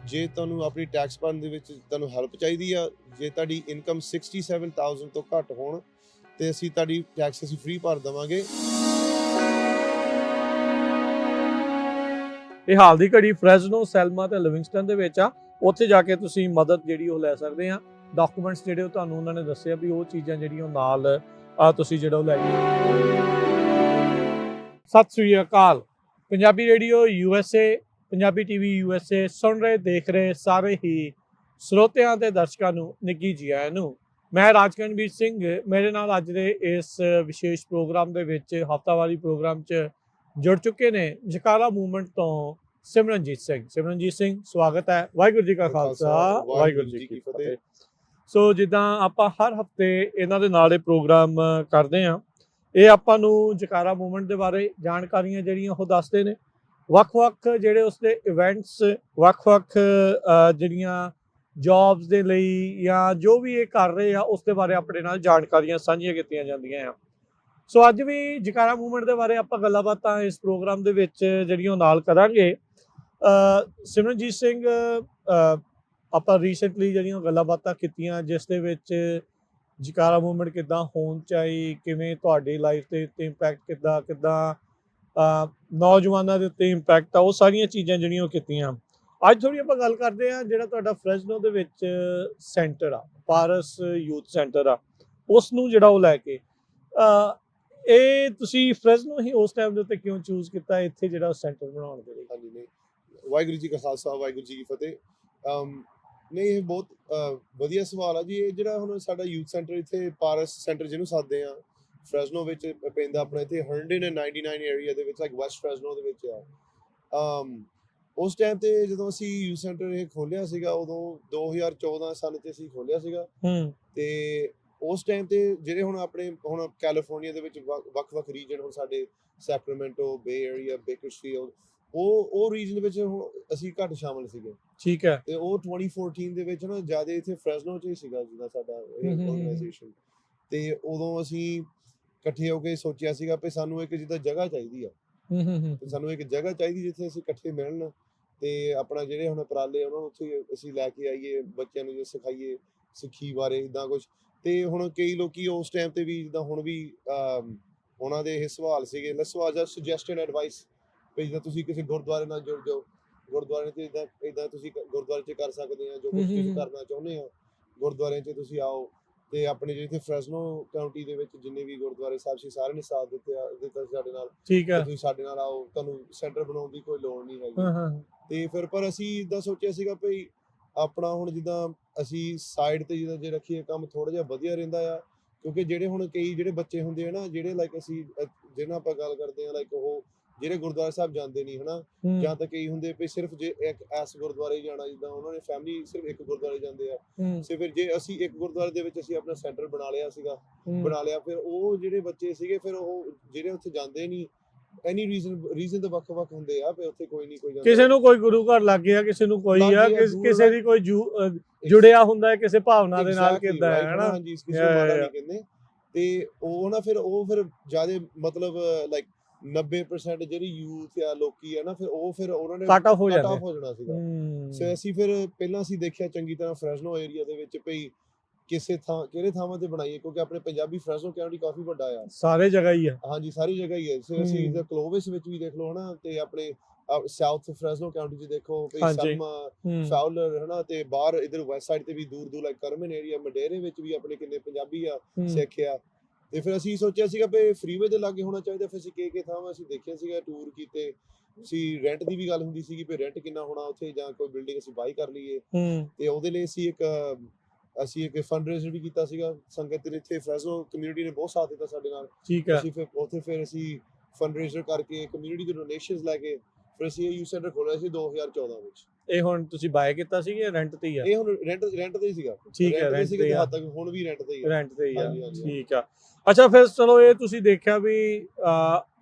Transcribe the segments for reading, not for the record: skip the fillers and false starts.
ਜੇ ਤੁਹਾਨੂੰ ਆਪਣੀ ਟੈਕਸ ਭਰਨ ਦੇ ਵਿੱਚ ਤੁਹਾਨੂੰ ਹੈਲਪ ਚਾਹੀਦੀ ਆ, ਜੇ ਤੁਹਾਡੀ ਇਨਕਮ 67,000 ਤੋਂ ਘੱਟ ਹੋਣ ਤੇ ਅਸੀਂ ਤੁਹਾਡੀ ਟੈਕਸ ਅਸੀਂ ਫ੍ਰੀ ਭਰ ਦੇਵਾਂਗੇ। ਇਹ ਹਾਲ ਦੀ ਘੜੀ ਫ੍ਰੈਜ਼ਨੋ, ਸੈਲਮਾ ਤੇ ਲਿਵਿੰਗਸਟਨ ਦੇ ਵਿੱਚ ਆ। ਉੱਥੇ ਜਾ ਕੇ ਤੁਸੀਂ ਮਦਦ ਜਿਹੜੀ ਉਹ ਲੈ ਸਕਦੇ ਆ। ਡਾਕੂਮੈਂਟਸ ਜਿਹੜੇ ਉਹ ਤੁਹਾਨੂੰ ਉਹਨਾਂ ਨੇ ਦੱਸਿਆ ਵੀ ਉਹ ਚੀਜ਼ਾਂ ਜਿਹੜੀਆਂ ਨਾਲ ਤੁਸੀਂ ਜਿਹੜਾ ਉਹ ਲੈ ਕੇ। Sat Sri Akal. Punjabi radio USA, Punjabi TV USA ਸੁਣ ਰਹੇ ਦੇਖ ਰਹੇ ਸਾਰੇ ਹੀ ਸਰੋਤਿਆਂ ਤੇ ਦਰਸ਼ਕਾਂ ਨੂੰ ਨਿੱਘੀ ਜੀ ਆਇਆਂ ਨੂੰ। ਮੈਂ ਰਾਜਕਰਨਵੀਰ ਸਿੰਘ, ਮੇਰੇ ਨਾਲ ਅੱਜ ਦੇ ਇਸ ਵਿਸ਼ੇਸ਼ ਪ੍ਰੋਗਰਾਮ ਦੇ ਵਿੱਚ ਹਫ਼ਤਾਵਾਰੀ ਪ੍ਰੋਗਰਾਮ 'ਚ ਜੁੜ ਚੁੱਕੇ ਨੇ ਜਕਾਰਾ ਮੂਵਮੈਂਟ ਤੋਂ ਸਿਮਰਨਜੀਤ ਸਿੰਘ। ਸਿਮਰਨਜੀਤ ਸਿੰਘ, ਸਵਾਗਤ ਹੈ। ਵਾਹਿਗੁਰੂ ਜੀ ਕਾ ਖਾਲਸਾ, ਵਾਹਿਗੁਰੂ ਜੀ ਕੀ ਫਤਿਹ। ਸੋ ਜਿੱਦਾਂ ਆਪਾਂ ਹਰ ਹਫ਼ਤੇ ਇਹਨਾਂ ਦੇ ਨਾਲ ਇਹ ਪ੍ਰੋਗਰਾਮ ਕਰਦੇ ਹਾਂ, ਇਹ ਆਪਾਂ ਨੂੰ ਜਕਾਰਾ ਮੂਵਮੈਂਟ ਦੇ ਬਾਰੇ ਜਾਣਕਾਰੀਆਂ ਜਿਹੜੀਆਂ ਉਹ ਦੱਸਦੇ ਨੇ। ਵੱਖ-ਵੱਖ ਜਿਹੜੇ ਉਸਦੇ ਇਵੈਂਟਸ, ਵੱਖ-ਵੱਖ ਜਿਹੜੀਆਂ ਜੌਬਸ ਦੇ ਲਈ ਜਾਂ ਜੋ ਵੀ ਇਹ ਕਰ ਰਹੇ ਆ ਉਸ ਦੇ ਬਾਰੇ ਆਪਣੇ ਨਾਲ ਜਾਣਕਾਰੀਆਂ ਸਾਂਝੀਆਂ ਕੀਤੀਆਂ ਜਾਂਦੀਆਂ ਆ। ਸੋ ਅੱਜ ਵੀ ਜਕਾਰਾ ਮੂਵਮੈਂਟ ਦੇ ਬਾਰੇ ਆਪਾਂ ਗੱਲਾਂ ਬਾਤਾਂ ਇਸ ਪ੍ਰੋਗਰਾਮ ਦੇ ਵਿੱਚ ਜਿਹੜੀਆਂ ਨਾਲ ਕਰਾਂਗੇ। ਸਿਮਰਨਜੀਤ ਸਿੰਘ, ਆਪਾਂ ਰੀਸੈਂਟਲੀ ਜਿਹੜੀਆਂ ਗੱਲਾਂ ਬਾਤਾਂ ਕੀਤੀਆਂ ਜਿਸ ਦੇ ਵਿੱਚ ਜਕਾਰਾ ਮੂਵਮੈਂਟ ਕਿੱਦਾਂ ਹੋਣ ਚਾਹੀ, ਕਿਵੇਂ ਤੁਹਾਡੀ ਲਾਈਫ ਦੇ ਉੱਤੇ ਇੰਪੈਕਟ ਕਿੱਦਾਂ ਨੌਜਵਾਨਾਂ ਦੇ ਉੱਤੇ ਇੰਪੈਕਟ ਆ, ਉਹ ਸਾਰੀਆਂ ਚੀਜ਼ਾਂ ਜਿਹੜੀਆਂ ਉਹ ਕੀਤੀਆਂ। ਅੱਜ ਥੋੜ੍ਹੀ ਆਪਾਂ ਗੱਲ ਕਰਦੇ ਹਾਂ ਜਿਹੜਾ ਤੁਹਾਡਾ ਫ੍ਰੈਜ਼ਨੋ ਦੇ ਵਿੱਚ ਸੈਂਟਰ ਆ, ਪਾਰਸ ਯੂਥ ਸੈਂਟਰ ਆ, ਉਸ ਨੂੰ ਜਿਹੜਾ ਉਹ ਲੈ ਕੇ ਇਹ ਤੁਸੀਂ ਫ੍ਰੈਜ਼ਨੋ ਹੀ ਉਸ ਟਾਈਮ ਦੇ ਉੱਤੇ ਕਿਉਂ ਚੂਜ਼ ਕੀਤਾ ਇੱਥੇ ਜਿਹੜਾ ਸੈਂਟਰ ਬਣਾਉਣ ਦੇ ਲਈ? ਹਾਂਜੀ, ਨਹੀਂ, ਵਾਹਿਗੁਰੂ ਜੀ ਕਾ ਖਾਲਸਾ, ਵਾਹਿਗੁਰੂ ਜੀ ਕੀ ਫਤਿਹ। ਨਹੀਂ, ਇਹ ਬਹੁਤ ਵਧੀਆ ਸਵਾਲ ਆ ਜੀ। ਇਹ ਜਿਹੜਾ ਹੁਣ ਸਾਡਾ ਯੂਥ ਸੈਂਟਰ ਇੱਥੇ ਪਾਰਸ ਸੈਂਟਰ ਜਿਹਨੂੰ ਸਾਦੇ ਆ, ਫ੍ਰੈਜ਼ਨੋ ਵਿੱਚ ਪੈਂਦਾ ਆਪਣਾ ਇੱਥੇ 199 ਏਰੀਆ ਦੇ ਵਿੱਚ, ਲਾਈਕ ਵੈਸਟ ਫ੍ਰੈਜ਼ਨੋ ਦੇ ਵਿੱਚ ਆ। ਉਸ ਟਾਈਮ ਤੇ ਜਦੋਂ ਅਸੀਂ ਯੂਥ ਸੈਂਟਰ ਇਹ ਖੋਲਿਆ ਸੀਗਾ, ਉਦੋਂ 2014 ਸਾਲ 'ਚ ਅਸੀਂ ਖੋਲਿਆ ਸੀਗਾ। ਤੇ ਉਸ ਟਾਈਮ ਤੇ ਜਿਹੜੇ ਹੁਣ ਕੈਲੀਫੋਰਨੀਆ ਦੇ ਵਿੱਚ ਵੱਖ-ਵੱਖ ਰੀਜਨ, ਹੁਣ ਸਾਡੇ ਸੈਕਰਾਮੈਂਟੋ, ਬੇ ਏਰੀਆ, ਬੇਕਰਸਫੀਲਡ, ਉਹ ਰੀਜਨ ਵਿੱਚ ਅਸੀਂ ਘੱਟ ਸ਼ਾਮਲ ਸੀਗੇ। ਠੀਕ ਹੈ। ਤੇ ਉਹ 2014 ਦੇ ਵਿੱਚ ਨਾ ਜ਼ਿਆਦਾ ਇੱਥੇ ਫ੍ਰੈਜ਼ਨੋ 'ਚ ਹੀ ਸੀਗਾ ਜਿੱਦਾਂ ਸਾਡਾ ਆਰਗੇਨਾਈਜੇਸ਼ਨ। ਤੇ ਉਦੋਂ ਅਸੀਂ ਇਕੱਠੇ ਹੋ ਕੇ ਸੋਚਿਆ ਸੀਗਾ ਵੀ ਸਾਨੂੰ ਇੱਕ ਜਿੱਦਾਂ ਜਗ੍ਹਾ ਚਾਹੀਦੀ ਆ, ਤੇ ਸਾਨੂੰ ਇੱਕ ਜਗ੍ਹਾ ਚਾਹੀਦੀ ਜਿੱਥੇ ਅਸੀਂ ਇਕੱਠੇ ਮਿਲਣ ਤੇ ਆਪਣਾ ਜਿਹੜੇ ਹੁਣ ਉਪਰਾਲੇ ਉਹਨਾਂ ਨੂੰ ਉੱਥੇ ਅਸੀਂ ਲੈ ਕੇ ਆਈਏ, ਬੱਚਿਆਂ ਨੂੰ ਜੇ ਸਿਖਾਈਏ ਸਿੱਖੀ ਬਾਰੇ ਇੱਦਾਂ ਕੁਛ। ਤੇ ਹੁਣ ਕਈ ਲੋਕੀ ਉਸ ਟਾਈਮ ਤੇ ਵੀ ਜਿੱਦਾਂ ਹੁਣ ਵੀ ਉਹਨਾਂ ਦੇ ਇਹ ਸਵਾਲ ਸੀਗੇ, ਸਵਾਲ ਜਾਂ ਸੁਜੈਸਟਡ ਐਡਵਾਈਸ ਵੀ ਜਿੱਦਾਂ ਤੁਸੀਂ ਕਿਸੇ ਗੁਰਦੁਆਰੇ ਨਾਲ ਜੁੜ ਜਾਓ, ਗੁਰਦੁਆਰੇ 'ਚ ਇੱਦਾਂ ਤੁਸੀਂ ਗੁਰਦੁਆਰੇ 'ਚ ਕਰ ਸਕਦੇ ਆ ਜੋ ਕੁਛ ਤੁਸੀਂ ਕਰਨਾ ਚਾਹੁੰਦੇ ਆ, ਗੁਰਦੁਆਰਿਆਂ 'ਚ ਤੁਸੀਂ ਆਓ। ਤੇ ਆਪਣੇ ਜਿਹੜੇ ਫ੍ਰੈਜ਼ਨੋ ਕਾਉਂਟੀ ਦੇ ਵਿੱਚ ਜਿੰਨੇ ਵੀ ਗੁਰਦੁਆਰੇ ਸਾਹਿਬ ਸੀ ਸਾਰਿਆਂ ਨੇ ਸਾਥ ਦਿੱਤਾ ਸਾਡੇ ਨਾਲ। ਠੀਕ ਹੈ। ਤੁਸੀਂ ਸਾਡੇ ਨਾਲ ਆਓ, ਤੁਹਾਨੂੰ ਸੈਂਟਰ ਬਣਾਉਣ ਦੀ ਕੋਈ ਲੋੜ ਨਹੀਂ ਹੈਗੀ। ਤੇ ਫਿਰ ਪਰ ਅਸੀਂ ਇੱਦਾਂ ਸੋਚਿਆ ਸੀਗਾ ਵੀ ਆਪਣਾ ਹੁਣ ਜਿੱਦਾਂ ਅਸੀਂ ਸਾਈਡ ਤੇ ਜਿੱਦਾਂ ਜੇ ਰੱਖੀਏ ਕੰਮ ਥੋੜਾ ਜਿਹਾ ਵਧੀਆ ਰਹਿੰਦਾ ਆ, ਕਿਉਂਕਿ ਜਿਹੜੇ ਹੁਣ ਕਈ ਜਿਹੜੇ ਬੱਚੇ ਹੁੰਦੇ ਆ ਨਾ, ਜਿਹੜੇ ਲਾਈਕ ਅਸੀਂ ਜਿਹਨਾਂ ਆਪਾਂ ਗੱਲ ਕਰਦੇ ਆ, ਲਾਈਕ ਉਹ ਜਿਹੜੇ ਗੁਰਦੁਆਰਾ ਸਾਹਿਬ ਜਾਂਦੇ ਨਹੀਂ ਹਨਾ, ਜਾਂ ਤਾਂ ਕਈ ਹੁੰਦੇ ਵੀ ਸਿਰਫ ਜੇ ਇੱਕ ਐਸ ਗੁਰਦੁਆਰੇ ਜਾਣਾ, ਜਿੱਦਾਂ ਉਹਨਾਂ ਨੇ ਫੈਮਿਲੀ ਸਿਰਫ ਇੱਕ ਗੁਰਦੁਆਰੇ ਜਾਂਦੇ ਆ। ਤੇ ਫਿਰ ਜੇ ਅਸੀਂ ਇੱਕ ਗੁਰਦੁਆਰੇ ਦੇ ਵਿੱਚ ਅਸੀਂ ਆਪਣਾ ਸੈਂਟਰ ਬਣਾ ਲਿਆ, ਫਿਰ ਉਹ ਜਿਹੜੇ ਬੱਚੇ ਸੀਗੇ ਫਿਰ ਉਹ ਜਿਹੜੇ ਉੱਥੇ ਜਾਂਦੇ ਨਹੀਂ, ਐਨੀ ਰੀਜ਼ਨ ਤਾਂ ਵੱਖ-ਵੱਖ ਹੁੰਦੇ ਆ, ਵੀ ਉੱਥੇ ਕੋਈ ਨਹੀਂ ਕੋਈ ਜਾਂਦਾ। ਕਿਸੇ ਨੂੰ ਕੋਈ ਗੁਰੂ ਘਰ ਲੱਗ ਗਿਆ, ਕਿਸੇ ਨੂੰ ਕੋਈ ਆ, ਕਿਸੇ ਦੀ ਕੋਈ ਜੁੜਿਆ ਹੁੰਦਾ ਹੈ ਕਿਸੇ ਭਾਵਨਾ ਦੇ ਨਾਲ, ਕਿੱਦਾਂ ਹੈ ਹਨਾ। ਹਾਂਜੀ, ਕਿਸੇ ਨੂੰ ਮਾੜਾ ਨਹੀਂ ਕਹਿੰਦੇ। ਤੇ ਉਹ ਨਾ ਫਿਰ ਜ਼ਿਆਦਾ ਮਤਲਬ ਲਾਈਕ 90% ਜਿਹੜੀ ਯੂਥ ਆ, ਲੋਕੀ ਆ ਨਾ, ਫਿਰ ਉਹਨਾਂ ਨੇ ਕੱਟ ਆਫ ਹੋ ਜਾਣਾ ਸੀਗਾ। ਸੋ ਅਸੀਂ ਫਿਰ ਪਹਿਲਾਂ ਅਸੀਂ ਦੇਖਿਆ ਚੰਗੀ ਤਰ੍ਹਾਂ ਫ੍ਰੈਜ਼ਨੋ ਏਰੀਆ ਦੇ ਵਿੱਚ ਵੀ ਕਿਹੜੇ ਥਾਵਾਂ ਤੇ ਬਣਾਈਏ, ਕਿਉਂਕਿ ਆਪਣੇ ਪੰਜਾਬੀ ਫ੍ਰੈਜ਼ਨੋ ਕਾਉਂਟੀ ਕਾਫੀ ਵੱਡਾ ਆ, ਸਾਰੇ ਜਗ੍ਹਾ ਹੀ ਆ। ਹਾਂਜੀ, ਸਾਰੀ ਜਗ੍ਹਾ ਹੀ ਹੈ। ਸੋ ਅਸੀਂ ਕਲੋਵਿਸ ਵਿੱਚ ਵੀ ਦੇਖ ਲਓ ਹਨਾ, ਤੇ ਆਪਣੇ ਸਾਊਥ ਫ੍ਰੈਜ਼ਨੋ ਕਾਉਂਟੀ 'ਚ ਦੇਖੋ ਸੈਲਮਾ, ਫਾਉਲਰ ਹਨਾ, ਤੇ ਬਾਹਰ ਇਧਰ ਵੈਸਟ ਸਾਈਡ ਤੇ ਵੀ ਦੂਰ ਲਾਈਕ ਕਰਮਨ ਏਰੀਆ, ਮਡੇਰੇ ਵਿੱਚ ਵੀ ਆਪਣੇ ਕਿੰਨੇ ਪੰਜਾਬੀ ਆ, ਸਿੱਖ ਆ। ਤੇ ਫਿਰ ਅਸੀਂ ਸੋਚਿਆ ਸੀਗਾ ਵੀ ਫਰੀਵੇ ਦੇ ਲਾਗੇ ਹੋਣਾ ਚਾਹੀਦਾ। ਫਿਰ ਅਸੀਂ ਕਿ ਥਾਵਾਂ ਅਸੀਂ ਦੇਖਿਆ ਸੀਗਾ, ਟੂਰ ਕੀਤੇ ਅਸੀਂ, ਰੈਂਟ ਦੀ ਵੀ ਗੱਲ ਹੁੰਦੀ ਸੀਗੀ ਵੀ ਰੈਂਟ ਕਿੰਨਾ ਹੋਣਾ ਉੱਥੇ, ਜਾਂ ਕੋਈ ਬਿਲਡਿੰਗ ਅਸੀਂ ਬਾਈ ਕਰ ਲਈਏ। ਤੇ ਉਹਦੇ ਲਈ ਅਸੀਂ ਇੱਕ ਫੰਡਰੇਜ਼ਰ ਵੀ ਕੀਤਾ ਸੀਗਾ। ਸੰਗਤ ਦੇ ਇੱਥੇ ਫ੍ਰੈਜ਼ਨੋ ਕਮਿਊਨਿਟੀ ਨੇ ਬਹੁਤ ਸਾਥ ਦਿੱਤਾ ਸਾਡੇ ਨਾਲ। ਅਸੀਂ ਫਿਰ ਅਸੀਂ ਫੰਡਰੇਜ਼ਰ ਕਰਕੇ ਕਮਿਊਨਿਟੀ ਦੇ ਡੋਨੇਸ਼ਨਸ ਲੈ ਕੇ ਫਿਰ ਅਸੀਂ ਇਹ ਯੂਥ ਸੈਂਟਰ ਖੋਲ੍ਹਿਆ ਸੀ 2014 ਵਿੱਚ। ਇਹ ਹੁਣ ਤੁਸੀਂ ਬਾਏ ਕੀਤਾ ਸੀ ਜਾਂ ਰੈਂਟ ਤੇ ਹੀ ਆ? ਇਹ ਹੁਣ ਰੈਂਟ ਤੇ ਹੀ ਸੀਗਾ। ਠੀਕ ਹੈ, ਰੈਂਟ ਤੇ ਹੱਦ ਤੱਕ ਹੁਣ ਵੀ ਰੈਂਟ ਤੇ ਹੀ ਆ। ਠੀਕ ਆ। ਅੱਛਾ, ਫਿਰ ਚਲੋ ਇਹ ਤੁਸੀਂ ਦੇਖਿਆ ਵੀ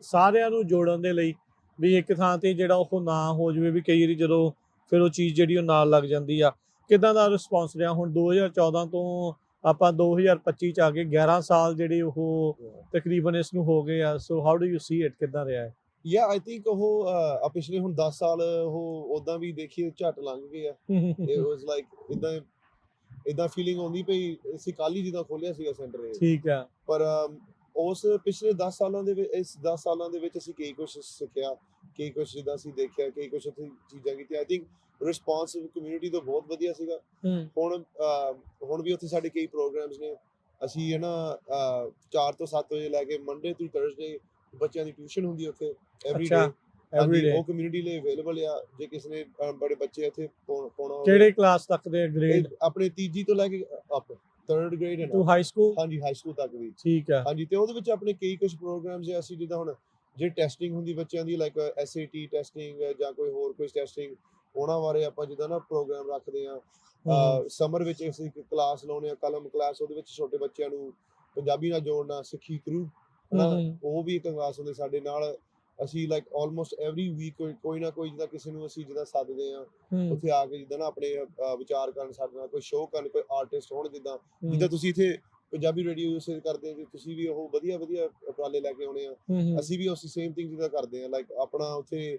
ਸਾਰਿਆਂ ਨੂੰ ਜੋੜਨ ਦੇ ਲਈ ਵੀ ਇੱਕ ਥਾਂ ਤੇ ਜਿਹੜਾ ਉਹ ਨਾ ਹੋ ਜਾਵੇ, ਵੀ ਕਈ ਵਾਰੀ ਜਦੋਂ ਫਿਰ ਉਹ ਚੀਜ਼ ਜਿਹੜੀ ਉਹ ਨਾਲ ਲੱਗ ਜਾਂਦੀ ਆ। ਕਿੱਦਾਂ ਦਾ ਰਿਸਪੌਂਸ ਰਿਹਾ? ਹੁਣ 2014 ਤੋਂ ਆਪਾਂ 2025 'ਚ ਆ ਗਏ, 11 ਸਾਲ ਜਿਹੜੇ ਉਹ ਤਕਰੀਬਨ ਇਸ ਨੂੰ ਹੋ ਗਏ ਆ। So how do you C it? ਕਿੱਦਾਂ ਰਿਹਾ ਹੈ? ਯਾ ਆਈ ਥਿੰਕ ਉਹ ਪਿਛਲੇ ਹੁਣ 10 ਸਾਲ ਉਹ ਉਦਾਂ ਵੀ ਦੇਖੀਏ ਝੱਟ ਲੰਘ ਗਏ ਆ। ਇਟ ਵਾਸ ਲਾਈਕ ਇਦਾਂ ਫੀਲਿੰਗ ਆਉਂਦੀ ਪਈ ਅਸੀਂ ਕੱਲ ਹੀ ਜਿੱਦਾਂ ਖੋਲਿਆ ਸੀਗਾ ਸੈਂਟਰ ਇਹ। ਠੀਕ ਆ। ਪਰ ਉਸ ਪਿਛਲੇ 10 ਸਾਲਾਂ ਦੇ ਵਿੱਚ ਇਸ 10 ਸਾਲਾਂ ਦੇ ਵਿੱਚ ਅਸੀਂ ਕਈ ਕੁਛ ਸਿੱਖਿਆ, ਕਈ ਕੁਛ ਜਿੱਦਾਂ ਅਸੀਂ ਦੇਖਿਆ, ਕਈ ਕੁਛ ਉੱਥੇ ਚੀਜ਼ਾਂ ਕੀਤੀਆਂ। ਆਈ ਥਿੰਕ ਰਿਸਪੌਂਸ ਕਮਿਊਨਿਟੀ ਤੋਂ ਬਹੁਤ ਵਧੀਆ ਸੀਗਾ। ਹੁਣ ਵੀ ਉੱਥੇ ਸਾਡੇ ਕਈ ਪ੍ਰੋਗਰਾਮਸ ਨੇ। ਅਸੀਂ ਹੈ ਨਾ 4 ਤੋਂ 7 ਵਜੇ ਲੈ ਕੇ ਮੰਡੇ ਤੋਂ ਥਰਸਡੇ ਬੱਚਿਆਂ ਦੀ ਟਿਊਸ਼ਨ ਹੁੰਦੀ ਉੱਥੇ ਐਵਰੀ ਡੇ। ਐਵਰੀ ਡੇ ਉਹ ਕਮਿਊਨਿਟੀ ਲਈ ਅਵੇਲੇਬਲ ਆ ਜੇ ਕਿਸੇ ਨੇ ਬੜੇ ਬੱਚੇ ਇੱਥੇ ਪਾਉਣਾ ਹੋਵੇ। ਕਿਹੜੇ ਕਲਾਸ ਤੱਕ ਦੇ ਗ੍ਰੇਡ? ਆਪਣੇ ਤੀਜੀ ਤੋਂ ਲੈ ਕੇ up 3rd grade to high school? ਹਾਂਜੀ ਹਾਈ ਸਕੂਲ ਤੱਕ ਵੀ। ਠੀਕ ਆ। ਹਾਂਜੀ ਤੇ ਉਹਦੇ ਵਿੱਚ ਆਪਣੇ ਕਈ ਕੁਝ ਪ੍ਰੋਗਰਾਮਸ ਆ। ਅਸੀਂ ਜਿੱਦਾਂ ਹੁਣ ਜੇ ਟੈਸਟਿੰਗ ਹੁੰਦੀ ਬੱਚਿਆਂ ਦੀ ਲਾਈਕ SAT ਟੈਸਟਿੰਗ ਜਾਂ ਕੋਈ ਹੋਰ ਕੋਈ ਟੈਸਟਿੰਗ, ਉਹਨਾਂ ਬਾਰੇ ਆਪਾਂ ਜਿੱਦਾਂ ਨਾ ਪ੍ਰੋਗਰਾਮ ਰੱਖਦੇ ਆ। ਸਮਰ ਵਿੱਚ ਅਸੀਂ ਇੱਕ ਕਲਾਸ ਲਾਉਂਦੇ ਆ, ਕਲਮ ਕਲਾਸ। ਉਹਦੇ ਵਿੱਚ ਛੋਟੇ ਬੱਚਿਆਂ ਨੂੰ ਪੰਜਾਬੀ ਨਾਲ ਜੋੜਨਾ, ਸਿੱਖੀ ਥਰੂ ਉਹ ਵੀ ਇੱਕ ਕਲਾਸ ਹੁੰਦੀ ਸਾਡੇ ਨਾਲ। ਅਸੀਂ ਲਾਈਕ ਆਲਮੋਸਟ ਐਵਰੀ ਵੀਕ ਕੋਈ ਨਾ ਕੋਈ ਜਿੱਦਾਂ ਕਿਸੇ ਨੂੰ ਅਸੀਂ ਜਿੱਦਾਂ ਸੱਦਦੇ ਆ ਉੱਥੇ ਆ ਕੇ ਜਿੱਦਾਂ ਨਾ ਆਪਣੇ ਵਿਚਾਰ ਕਰਨ, ਸਾਡੇ ਨਾਲ ਕੋਈ ਸ਼ੋਅ ਕਰਨ, ਕੋਈ ਆਰਟਿਸਟ ਹੋਣ। ਜਿੱਦਾਂ ਤੁਸੀਂ ਇੱਥੇ ਪੰਜਾਬੀ ਰੇਡੀਓ ਯੂਜ਼ ਕਰਦੇ ਜੇ ਤੁਸੀਂ ਵੀ ਉਹ ਵਧੀਆ ਉਪਰਾਲੇ ਲੈ ਕੇ ਆਉਣੇ ਆ। ਅਸੀਂ ਵੀ ਉਸੇ ਸੇਮ ਥਿੰਗ ਜਿੱਦਾਂ ਕਰਦੇ ਆ। ਲਾਈਕ ਆਪਣਾ ਉੱਥੇ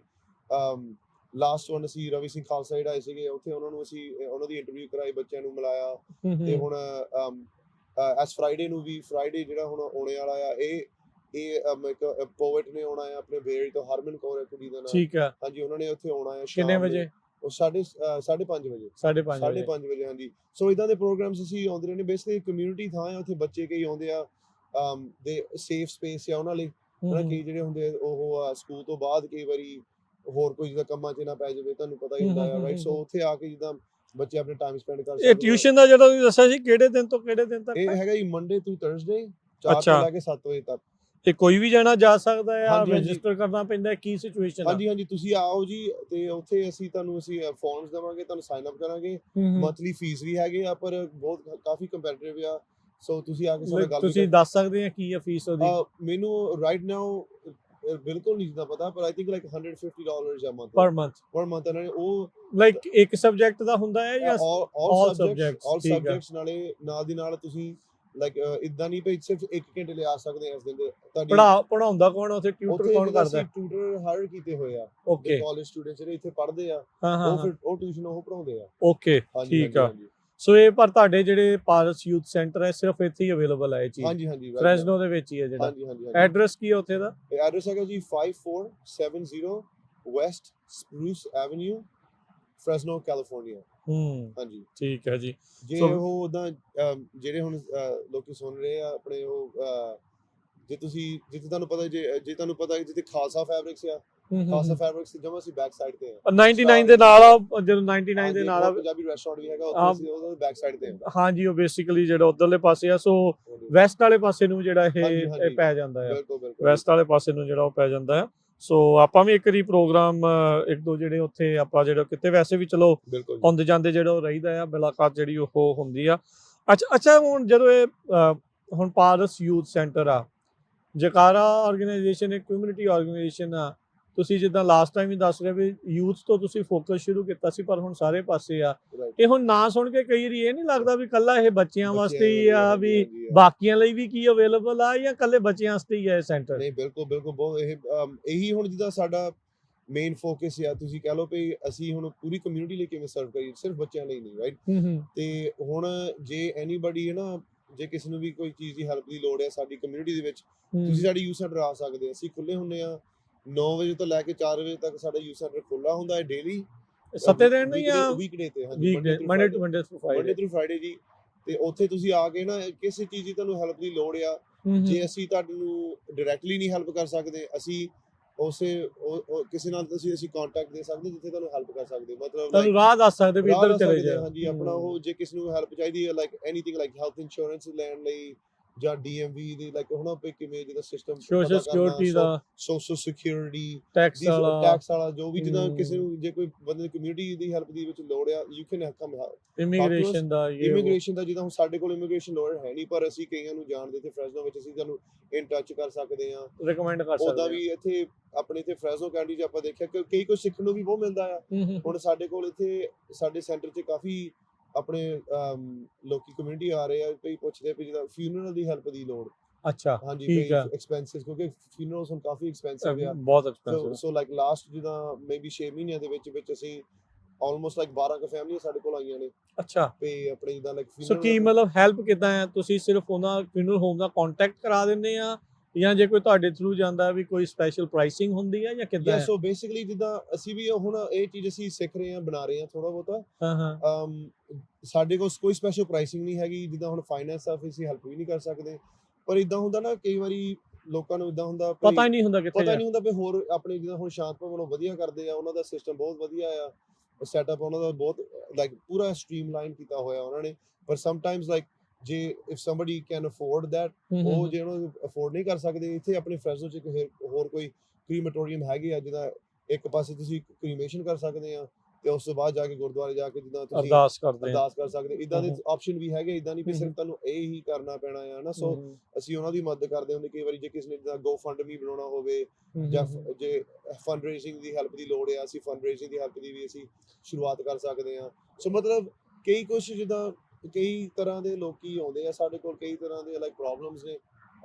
ਲਾਸਟ ਵਨ ਅਸੀਂ ਰਵੀ ਸਿੰਘ ਖਾਲਸਾ ਜਿਹੜਾ ਆਏ ਸੀਗੇ ਉੱਥੇ, ਉਹਨਾਂ ਨੂੰ ਅਸੀਂ ਉਹਨਾਂ ਦੀ ਇੰਟਰਵਿਊ ਕਰਾਈ, ਬੱਚਿਆਂ ਨੂੰ ਮਿਲਾਇਆ। ਤੇ ਹੁਣ ਐਸ ਫਰਾਈਡੇ ਨੂੰ ਵੀ, ਫਰਾਈਡੇ ਜਿਹੜਾ ਹੁਣ ਆਉਣੇ ਵਾਲਾ ਆ, ਇਹ ਇੱਕ ਪੋਇਟ ਨੇ ਆਉਣਾ ਆ ਆਪਣੇ ਬੇੜੀ ਤੋਂ, ਹਰਮਨ ਕੌਰ ਹੈ ਕੁੜੀ ਦਾ ਨਾਮ। ਠੀਕ ਆ। ਹਾਂਜੀ ਉਹਨਾਂ ਨੇ ਉੱਥੇ ਆਉਣਾ ਆ। ਕਿੰਨੇ ਵਜੇ? ਉਹ 5:30 ਵਜੇ। 5:30 ਵਜੇ ਹਾਂਜੀ। ਸੋ ਇਦਾਂ ਦੇ ਪ੍ਰੋਗਰਾਮਸ ਅਸੀਂ ਆਉਂਦੇ ਰਹਿੰਦੇ। ਬੇਸਿਕਲੀ ਕਮਿਊਨਿਟੀ ਥਾਂ ਆ, ਉੱਥੇ ਬੱਚੇ ਕਈ ਆਉਂਦੇ ਆ ਦੇ ਸੇਫ ਸਪੇਸ ਆ ਉਹਨਾਂ ਲਈ। ਹਨਾ ਕਈ ਜਿਹੜੇ ਹੁੰਦੇ ਉਹ ਸਕੂਲ ਤੋਂ ਬਾਅਦ ਕਈ ਵਾਰੀ ਹੋਰ ਕੋਈ ਜਿੱਦਾਂ ਕੰਮਾਂ 'ਚ ਨਾ ਪੈ ਜਾਵੇ, ਤੁਹਾਨੂੰ ਪਤਾ ਹੀ ਹੁੰਦਾ ਆ ਰਾਈਟ। ਸੋ ਉੱਥੇ ਆ ਕੇ ਜਿੱਦਾਂ ਬੱਚੇ ਆਪਣੇ ਟਾਈਮ ਸਪੈਂਡ ਕਰ ਸਕਦੇ। ਇਹ ਟਿਊਸ਼ਨ ਦਾ ਜਿਹੜਾ ਤੁਸੀਂ ਦੱਸਿਆ ਸੀ ਕਿਹੜੇ ਦਿਨ ਤੋਂ ਕਿਹੜੇ ਦਿਨ ਤੱਕ? ਇਹ ਹੈਗਾ ਜੀ ਮੰਡੇ ਤੋਂ ਥਰਸਡੇ 4 ਤੋਂ ਲੈ ਕੇ 7 ਵਜੇ ਤੱਕ। ਤੇ ਕੋਈ ਵੀ ਜਾਣਾ ਜਾ ਸਕਦਾ ਹੈ? ਰਜਿਸਟਰ ਕਰਨਾ ਪੈਂਦਾ? ਕੀ ਸਿਚੁਏਸ਼ਨ ਹੈ? ਹਾਂਜੀ ਤੁਸੀਂ ਆਓ ਜੀ ਤੇ ਉੱਥੇ ਅਸੀਂ ਫਾਰਮਸ ਦੇਵਾਂਗੇ, ਤੁਹਾਨੂੰ ਸਾਈਨ ਅਪ ਕਰਾਂਗੇ। ਮੰਥਲੀ ਫੀਸ ਵੀ ਹੈਗੇ ਆ ਪਰ ਬਹੁਤ ਕਾਫੀ ਕੰਪੈਟੀਟਿਵ ਆ। ਸੋ ਤੁਸੀਂ ਆ ਕੇ ਸਾਡੇ ਗੱਲ ਤੁਸੀਂ ਦੱਸ ਸਕਦੇ ਆ ਕੀ ਹੈ ਫੀਸ ਉਹਦੀ? ਮੈਨੂੰ ਰਾਈਟ ਨਾਓ ਬਿਲਕੁਲ ਨਹੀਂ ਜਿੱਦਾਂ ਪਤਾ, ਪਰ ਆਈ ਥਿੰਕ ਲਾਈਕ $150 ਆ ਪਰ ਮੰਥ। ਇਹਨਾਂ ਨੇ ਉਹ ਲਾਈਕ ਇੱਕ ਸਬਜੈਕਟ ਦਾ ਹੁੰਦਾ ਹੈ ਜਾਂ ਆਲ ਸਬਜੈਕਟਸ ਨਾਲੇ ਨਾਲ ਦੀ ਨਾਲ ਤੁਸੀਂ ਲਾਈਕ ਇਦਾਂ ਨਹੀਂ ਭਈ ਸਿਰਫ 1 ਘੰਟੇ ਲਈ ਆ ਸਕਦੇ ਆ ਇਸ ਦਿਨ ਦੇ। ਪੜਾਉਂਦਾ ਕੌਣ ਉੱਥੇ? ਟਿਊਟਰ ਕੌਣ ਕਰਦਾ? ਟਿਊਟਰ ਹਾਇਰ ਕੀਤੇ ਹੋਏ ਆ। ਓਕੇ। ਕਾਲਜ ਸਟੂਡੈਂਟਸ ਜਿਹੜੇ ਇੱਥੇ ਪੜ੍ਹਦੇ ਆ ਉਹ ਫਿਰ ਉਹ ਟਿਊਸ਼ਨ ਉਹ ਪੜਾਉਂਦੇ ਆ। ਓਕੇ ਠੀਕ ਆ। ਸੋ ਇਹ ਪਰ ਤੁਹਾਡੇ ਜਿਹੜੇ ਪਾਰਸ ਯੂਥ ਸੈਂਟਰ ਹੈ ਸਿਰਫ ਇੱਥੇ ਹੀ ਅਵੇਲੇਬਲ ਹੈ ਇਹ ਚੀਜ਼? ਹਾਂਜੀ ਫ੍ਰੈਸਨੋ ਦੇ ਵਿੱਚ ਹੀ ਹੈ ਜਿਹੜਾ? ਹਾਂਜੀ ਐਡਰੈਸ ਕੀ ਹੈ ਉੱਥੇ ਦਾ? ਐਡਰੈਸ ਹੈਗਾ ਜੀ 5470 west Spruce avenue, Fresno California. ਹਾਂਜੀ ਠੀਕ ਹੈ ਜੀ। ਜੇ ਉਹ ਉਦਾਂ ਜਿਹੜੇ ਹੁਣ ਲੋਕੀ ਸੁਣ ਰਹੇ ਆ ਆਪਣੇ ਉਹ ਜੇ ਜਿੱਥੇ ਤੁਹਾਨੂੰ ਪਤਾ ਜੇ ਤੁਹਾਨੂੰ ਪਤਾ ਜਿੱਥੇ ਖਾਲਸਾ ਫੈਬਰਿਕਸ ਆ, ਖਾਲਸਾ ਫੈਬਰਿਕਸ ਜਮਾ ਅਸੀਂ ਬੈਕ ਸਾਈਡ ਤੇ ਆ। 99 ਦੇ ਨਾਲ ਆ, ਜਦੋਂ 99 ਦੇ ਨਾਲ ਪੰਜਾਬੀ ਰੈਸਟੋਰੈਂਟ ਵੀ ਹੈਗਾ ਉੱਥੇ, ਅਸੀਂ ਉਹਦੇ ਬੈਕ ਸਾਈਡ ਤੇ ਆ। ਹਾਂਜੀ ਉਹ ਬੇਸਿਕਲੀ ਜਿਹੜਾ ਉਧਰਲੇ ਪਾਸੇ ਆ। ਸੋ ਵੈਸਟ ਵਾਲੇ ਪਾਸੇ ਨੂੰ ਜਿਹੜਾ ਇਹ ਪੈ ਜਾਂਦਾ ਆ, ਵੈਸਟ ਵਾਲੇ ਪਾਸੇ ਨੂੰ ਜਿਹੜਾ ਉਹ ਪੈ ਜਾਂਦਾ ਆ। ਸੋ ਆਪਾਂ ਵੀ ਇੱਕ ਵਾਰੀ ਪ੍ਰੋਗਰਾਮ ਇੱਕ ਦੋ ਜਿਹੜੇ ਉੱਥੇ ਆਪਾਂ ਜਿਹੜਾ ਕਿਤੇ ਵੈਸੇ ਵੀ ਚਲੋ ਹੁੰਦੇ ਜਾਂਦੇ ਜਿਹੜਾ ਉਹ ਰਹੀਦਾ ਆ, ਮੁਲਾਕਾਤ ਜਿਹੜੀ ਉਹ ਹੁੰਦੀ ਆ। ਅੱਛਾ ਹੁਣ ਜਦੋਂ ਇਹ ਹੁਣ ਪਾਰਸ ਯੂਥ ਸੈਂਟਰ ਆ, ਜਕਾਰਾ ਆਰਗੇਨਾਈਜੇਸ਼ਨ ਇੱਕ ਕਮਿਊਨਿਟੀ ਆਰਗੇਨਾਈਜੇਸ਼ਨ ਆ। ਤੁਸੀਂ ਜਿੱਦਾਂ ਲਾਸਟ ਟਾਈਮ ਵੀ ਦੱਸ ਰਹੇ ਵੀ ਯੂਥ ਤੋਂ ਤੁਸੀਂ ਫੋਕਸ ਸ਼ੁਰੂ ਕੀਤਾ ਸੀ ਪਰ ਹੁਣ ਸਾਰੇ ਪਾਸੇ ਆ। ਇਹ ਹੁਣ ਨਾਂ ਸੁਣ ਕੇ ਕਈ ਵਾਰੀ ਇਹ ਨਹੀਂ ਲੱਗਦਾ ਵੀ ਕੱਲਾ ਇਹ ਬੱਚਿਆਂ ਵਾਸਤੇ ਹੀ ਆ, ਵੀ ਬਾਕੀਆਂ ਲਈ ਵੀ ਕੀ ਅਵੇਲੇਬਲ ਆ, ਜਾਂ ਕੱਲੇ ਬੱਚਿਆਂ ਵਾਸਤੇ ਹੀ ਆ ਇਹ ਸੈਂਟਰ? ਨਹੀਂ ਬਿਲਕੁਲ ਬਹੁਤ ਇਹੀ ਹੁਣ ਜਿੱਦਾਂ ਸਾਡਾ ਮੇਨ ਫੋਕਸ ਆ, ਤੁਸੀਂ ਕਹਿ ਲਓ ਵੀ ਅਸੀਂ ਹੁਣ ਪੂਰੀ ਕਮਿਊਨਿਟੀ ਲਈ ਕਿਵੇਂ ਸਰਵ ਕਰੀਏ, ਸਿਰਫ ਬੱਚਿਆਂ ਲਈ ਨਹੀਂ ਰਾਈਟ। ਤੇ ਹੁਣ ਜੇ ਐਨੀਬਾਡੀ ਹੈ ਨਾ, ਜੇ ਕਿਸੇ ਨੂੰ ਵੀ ਕੋਈ ਚੀਜ਼ ਦੀ ਹੈਲਪ ਦੀ ਲੋੜ ਹੈ ਸਾਡੀ ਕਮਿਊਨਿਟੀ ਦੇ ਵਿੱਚ, ਤੁਸੀਂ ਸਾਡੇ ਯੂਥ ਸੈਂਟਰ ਆ ਸਕਦੇ ਆ। ਅਸੀਂ ਖੁੱਲੇ ਹੁੰਦੇ ਆ 9 ਵਜੇ ਤੋਂ ਲੈ ਕੇ 4 ਵਜੇ ਤੱਕ ਸਾਡਾ ਯੂਥ ਸੈਂਟਰ ਖੁੱਲਾ ਹੁੰਦਾ ਹੈ ਡੇਲੀ 7 ਦਿਨ ਜਾਂ ਵੀਕਡੇ ਤੇ। ਹਾਂਜੀ ਮੰਡੇ ਟੂ ਫਰਾਈਡੇ ਜੀ। ਤੇ ਉੱਥੇ ਤੁਸੀਂ ਆ ਕੇ ਨਾ ਕਿਸੇ ਚੀਜ਼ ਦੀ ਤੁਹਾਨੂੰ ਹੈਲਪ ਦੀ ਲੋੜ ਆ, ਜੇ ਅਸੀਂ ਤੁਹਾਨੂੰ ਡਾਇਰੈਕਟਲੀ ਨਹੀਂ ਹੈਲਪ ਕਰ ਸਕਦੇ, ਅਸੀਂ ਕਿਸੇ ਨਾਲ ਅਸੀਂ ਕੰਟੈਕਟ ਦੇ ਸਕਦੇ ਜਿੱਥੇ ਤੁਹਾਨੂੰ ਹੈਲਪ ਕਰ ਸਕਦੇ, ਮਤਲਬ ਤੁਹਾਨੂੰ ਰਾਹ ਦੱਸ ਸਕਦੇ ਵੀ ਇੱਧਰ ਚਲੇ ਜਾਓ। ਹਾਂਜੀ ਆਪਣਾ ਉਹ ਜੇ ਕਿਸੇ ਨੂੰ ਹੈਲਪ ਚਾਹੀਦੀ ਹੈ like anything like health insurance ਲੈਣ ਲਈ ਜਾਂ DMV ਦੀ ਲਾਈਕ ਹੁਣ ਕਿਵੇਂ ਜਿਹਦਾ ਸਿਸਟਮ, ਸੋਸ਼ਲ ਸਿਕਿਉਰਿਟੀ ਦਾ, ਸੋਸ਼ਲ ਸਿਕਿਉਰਿਟੀ, ਟੈਕਸ ਵਾਲਾ ਜੋ ਵੀ ਜਿੱਦਾਂ ਕਿਸੇ ਨੂੰ ਜੇ ਕੋਈ ਬੰਦੇ ਦੀ ਕਮਿਊਨਿਟੀ ਦੀ ਹੈਲਪ ਦੀ ਵਿੱਚ ਲੋੜ ਆ, you can come help. Immigration ਦਾ ਜਿੱਦਾਂ ਹੁਣ ਸਾਡੇ ਕੋਲ ਇਮੀਗ੍ਰੇਸ਼ਨ ਲੋੜ ਹੈ ਨਹੀਂ, ਪਰ ਅਸੀਂ ਕਈਆਂ ਨੂੰ ਜਾਣਦੇ ਇੱਥੇ ਫ੍ਰੈਸਨੋ ਵਿੱਚ, ਅਸੀਂ ਤੁਹਾਨੂੰ ਇਨ ਟੱਚ ਕਰ ਸਕਦੇ ਹਾਂ, ਰਿਕਮੈਂਡ ਕਰ ਸਕਦੇ ਹਾਂ। ਉਹਦਾ ਵੀ ਇੱਥੇ ਆਪਣੇ ਇੱਥੇ ਫ੍ਰੈਸਨੋ ਕੈਂਟੀ 'ਚ ਆਪਾਂ ਦੇਖਿਆ ਕਿ ਕਈ ਕੁਝ ਸਿੱਖਣ ਨੂੰ ਵੀ ਬਹੁਤ ਮਿਲਦਾ ਆ। ਹੁਣ ਸਾਡੇ ਕੋਲ ਇੱਥੇ ਸਾਡੇ ਸੈਂਟਰ 'ਚ ਕਾਫੀ ਆਪਣੇ ਲੋਕੀ ਕਮਿਊਨਿਟੀ ਆ ਰਹੇ ਆ, ਕਈ ਪੁੱਛਦੇ ਵੀ ਜਿੱਦਾਂ ਫਿਊਨਰਲ ਦੀ ਹੈਲਪ ਦੀ ਲੋੜ, ਅੱਛਾ ਹਾਂਜੀ ਠੀਕ ਹੈ ਐਕਸਪੈਂਸਿਸ ਕਿਉਂਕਿ ਫਿਊਨਰਲਸ ਹੁਣ ਕਾਫੀ ਐਕਸਪੈਂਸਿਵ ਆ ਬਹੁਤ ਐਕਸਪੈਂਸਿਵ ਸੋ ਲਾਈਕ ਲਾਸਟ ਜਿੱਦਾਂ ਮੇਬੀ 6 ਮਹੀਨਿਆਂ ਦੇ ਵਿੱਚ ਅਸੀਂ ਆਲਮੋਸਟ ਲਾਈਕ 12 ਕ ਫੈਮਲੀਆਂ ਸਾਡੇ ਕੋਲ ਆਈਆਂ ਨੇ ਅੱਛਾ ਤੇ ਆਪਣੇ ਜਿੱਦਾਂ ਲਾਈਕ ਸੋ ਕੀ ਫਿਊਨਰਲ ਮਤਲਬ ਹੈਲਪ ਕਿੱਦਾਂ ਹੈ ਤੁਸੀਂ ਸਿਰਫ ਉਹਨਾਂ ਫਿਊਨਰਲ ਹੋਮ ਦਾ ਕੰਟੈਕਟ ਕਰਾ ਦਿੰਦੇ ਆ ਜਾਂ ਜੇ ਕੋਈ ਤੁਹਾਡੇ ਥਰੂ ਜਾਂਦਾ ਵੀ ਕੋਈ ਸਪੈਸ਼ਲ ਪ੍ਰਾਈਸਿੰਗ ਹੁੰਦੀ ਹੈ ਜਾਂ ਕਿੱਦਾਂ ਯਾ ਹੈ ਸੋ ਬੇਸਿਕਲੀ ਜਿੱਦਾਂ ਅਸੀਂ ਵੀ ਹੁਣ ਇਹ ਚੀਜ਼ ਅਸੀਂ ਸਿੱਖ ਰਹੇ ਹਾਂ ਬਣਾ ਰਹੇ ਹਾਂ ਥੋੜਾ ਬਹੁਤਾ ਹਾਂ ਹਾਂ ਸਾਡੇ ਕੋਲ ਕੋਈ ਸਪੈਸ਼ਲ ਪ੍ਰਾਈਸਿੰਗ ਨਹੀਂ ਹੈਗੀ ਜਿੱਦਾਂ ਹੁਣ ਫਾਈਨੈਂਸ ਆ ਅਸੀਂ ਹੈਲਪ ਵੀ ਨਹੀਂ ਕਰ ਸਕਦੇ ਪਰ ਇਦਾਂ ਹੁੰਦਾ ਨਾ ਕਈ ਵਾਰੀ ਲੋਕਾਂ ਨੂੰ ਇਦਾਂ ਹੁੰਦਾ ਪਤਾ ਹੀ ਨਹੀਂ ਹੁੰਦਾ ਕਿੱਥੇ ਪਤਾ ਨਹੀਂ ਹੁੰਦਾ ਵੀ ਹੋਰ ਆਪਣੇ ਜਿੱਦਾਂ ਹੁਣ ਸ਼ਾਂਤ ਭਵਨ ਉਹ ਵਧੀਆ ਕਰਦੇ ਆ ਉਹਨਾਂ ਦਾ ਸਿਸਟਮ ਬਹੁਤ ਵਧੀਆ ਆ ਸੈਟਅਪ ਉਹਨਾਂ ਦਾ ਬਹੁਤ ਲਾਈਕ ਪੂਰਾ ਸਟ੍ਰੀਮਲਾਈਨ ਕੀਤਾ ਹੋਇਆ ਉਹਨਾਂ ਨੇ ਪਰ ਸਮਟਾਈਮਸ ਲਾਈਕ ਜੇ if somebody can afford that ਉਹ ਜੇ ਉਹਨਾਂ ਨੂੰ ਅਫੋਰਡ ਨਹੀਂ ਕਰ ਸਕਦੇ ਇੱਥੇ ਆਪਣੇ ਫਰੈਜ਼ੋ ਚ ਹੋਰ ਕੋਈ ਕ੍ਰੀਮੇਟੋਰੀਅਮ ਹੈਗੇ ਆ ਜਿਹਦਾ ਇੱਕ ਪਾਸੇ ਤੁਸੀਂ ਕ੍ਰੀਮੇਸ਼ਨ ਕਰ ਸਕਦੇ ਆ ਤੇ ਉਸ ਤੋਂ ਬਾਅਦ ਜਾ ਕੇ ਗੁਰਦੁਆਰੇ ਜਾ ਕੇ ਜਿੱਦਾਂ ਤੁਸੀਂ ਅਰਦਾਸ ਕਰਦੇ ਆ ਅਰਦਾਸ ਕਰ ਸਕਦੇ ਇਦਾਂ ਦੇ ਆਪਸ਼ਨ ਵੀ ਹੈਗੇ ਇਦਾਂ ਨਹੀਂ ਵੀ ਸਿਰਫ ਤੁਹਾਨੂੰ ਇਹ ਹੀ ਕਰਨਾ ਪੈਣਾ ਆ ਨਾ ਸੋ ਅਸੀਂ ਉਹਨਾਂ ਦੀ ਮਦਦ ਕਰਦੇ ਹੁੰਦੇ ਕਈ ਵਾਰੀ ਜੇ ਕਿਸੇ ਨੇ ਜਿੱਦਾਂ GoFundMe ਬਣਾਉਣਾ ਹੋਵੇ ਜਾਂ ਜੇ ਫੰਡ ਰੇਜ਼ਿੰਗ ਦੀ ਹੈਲਪ ਦੀ ਲੋੜ ਆ ਅਸੀਂ ਫੰਡ ਰੇਜ਼ਿੰਗ ਦੀ ਹੈਲਪ ਦੀ ਵੀ ਅਸੀਂ ਸ਼ੁਰੂਆਤ ਕਰ ਸਕਦੇ ਆ ਸੋ ਮਤਲਬ ਕਈ ਕੁਝ ਜਿੱਦਾਂ ਕਈ ਤਰ੍ਹਾਂ ਦੇ ਲੋਕੀ ਆਉਂਦੇ ਆ ਸਾਡੇ ਕੋਲ ਕਈ ਤਰ੍ਹਾਂ ਦੇ ਲਾਈਕ ਪ੍ਰੋਬਲਮਸ ਨੇ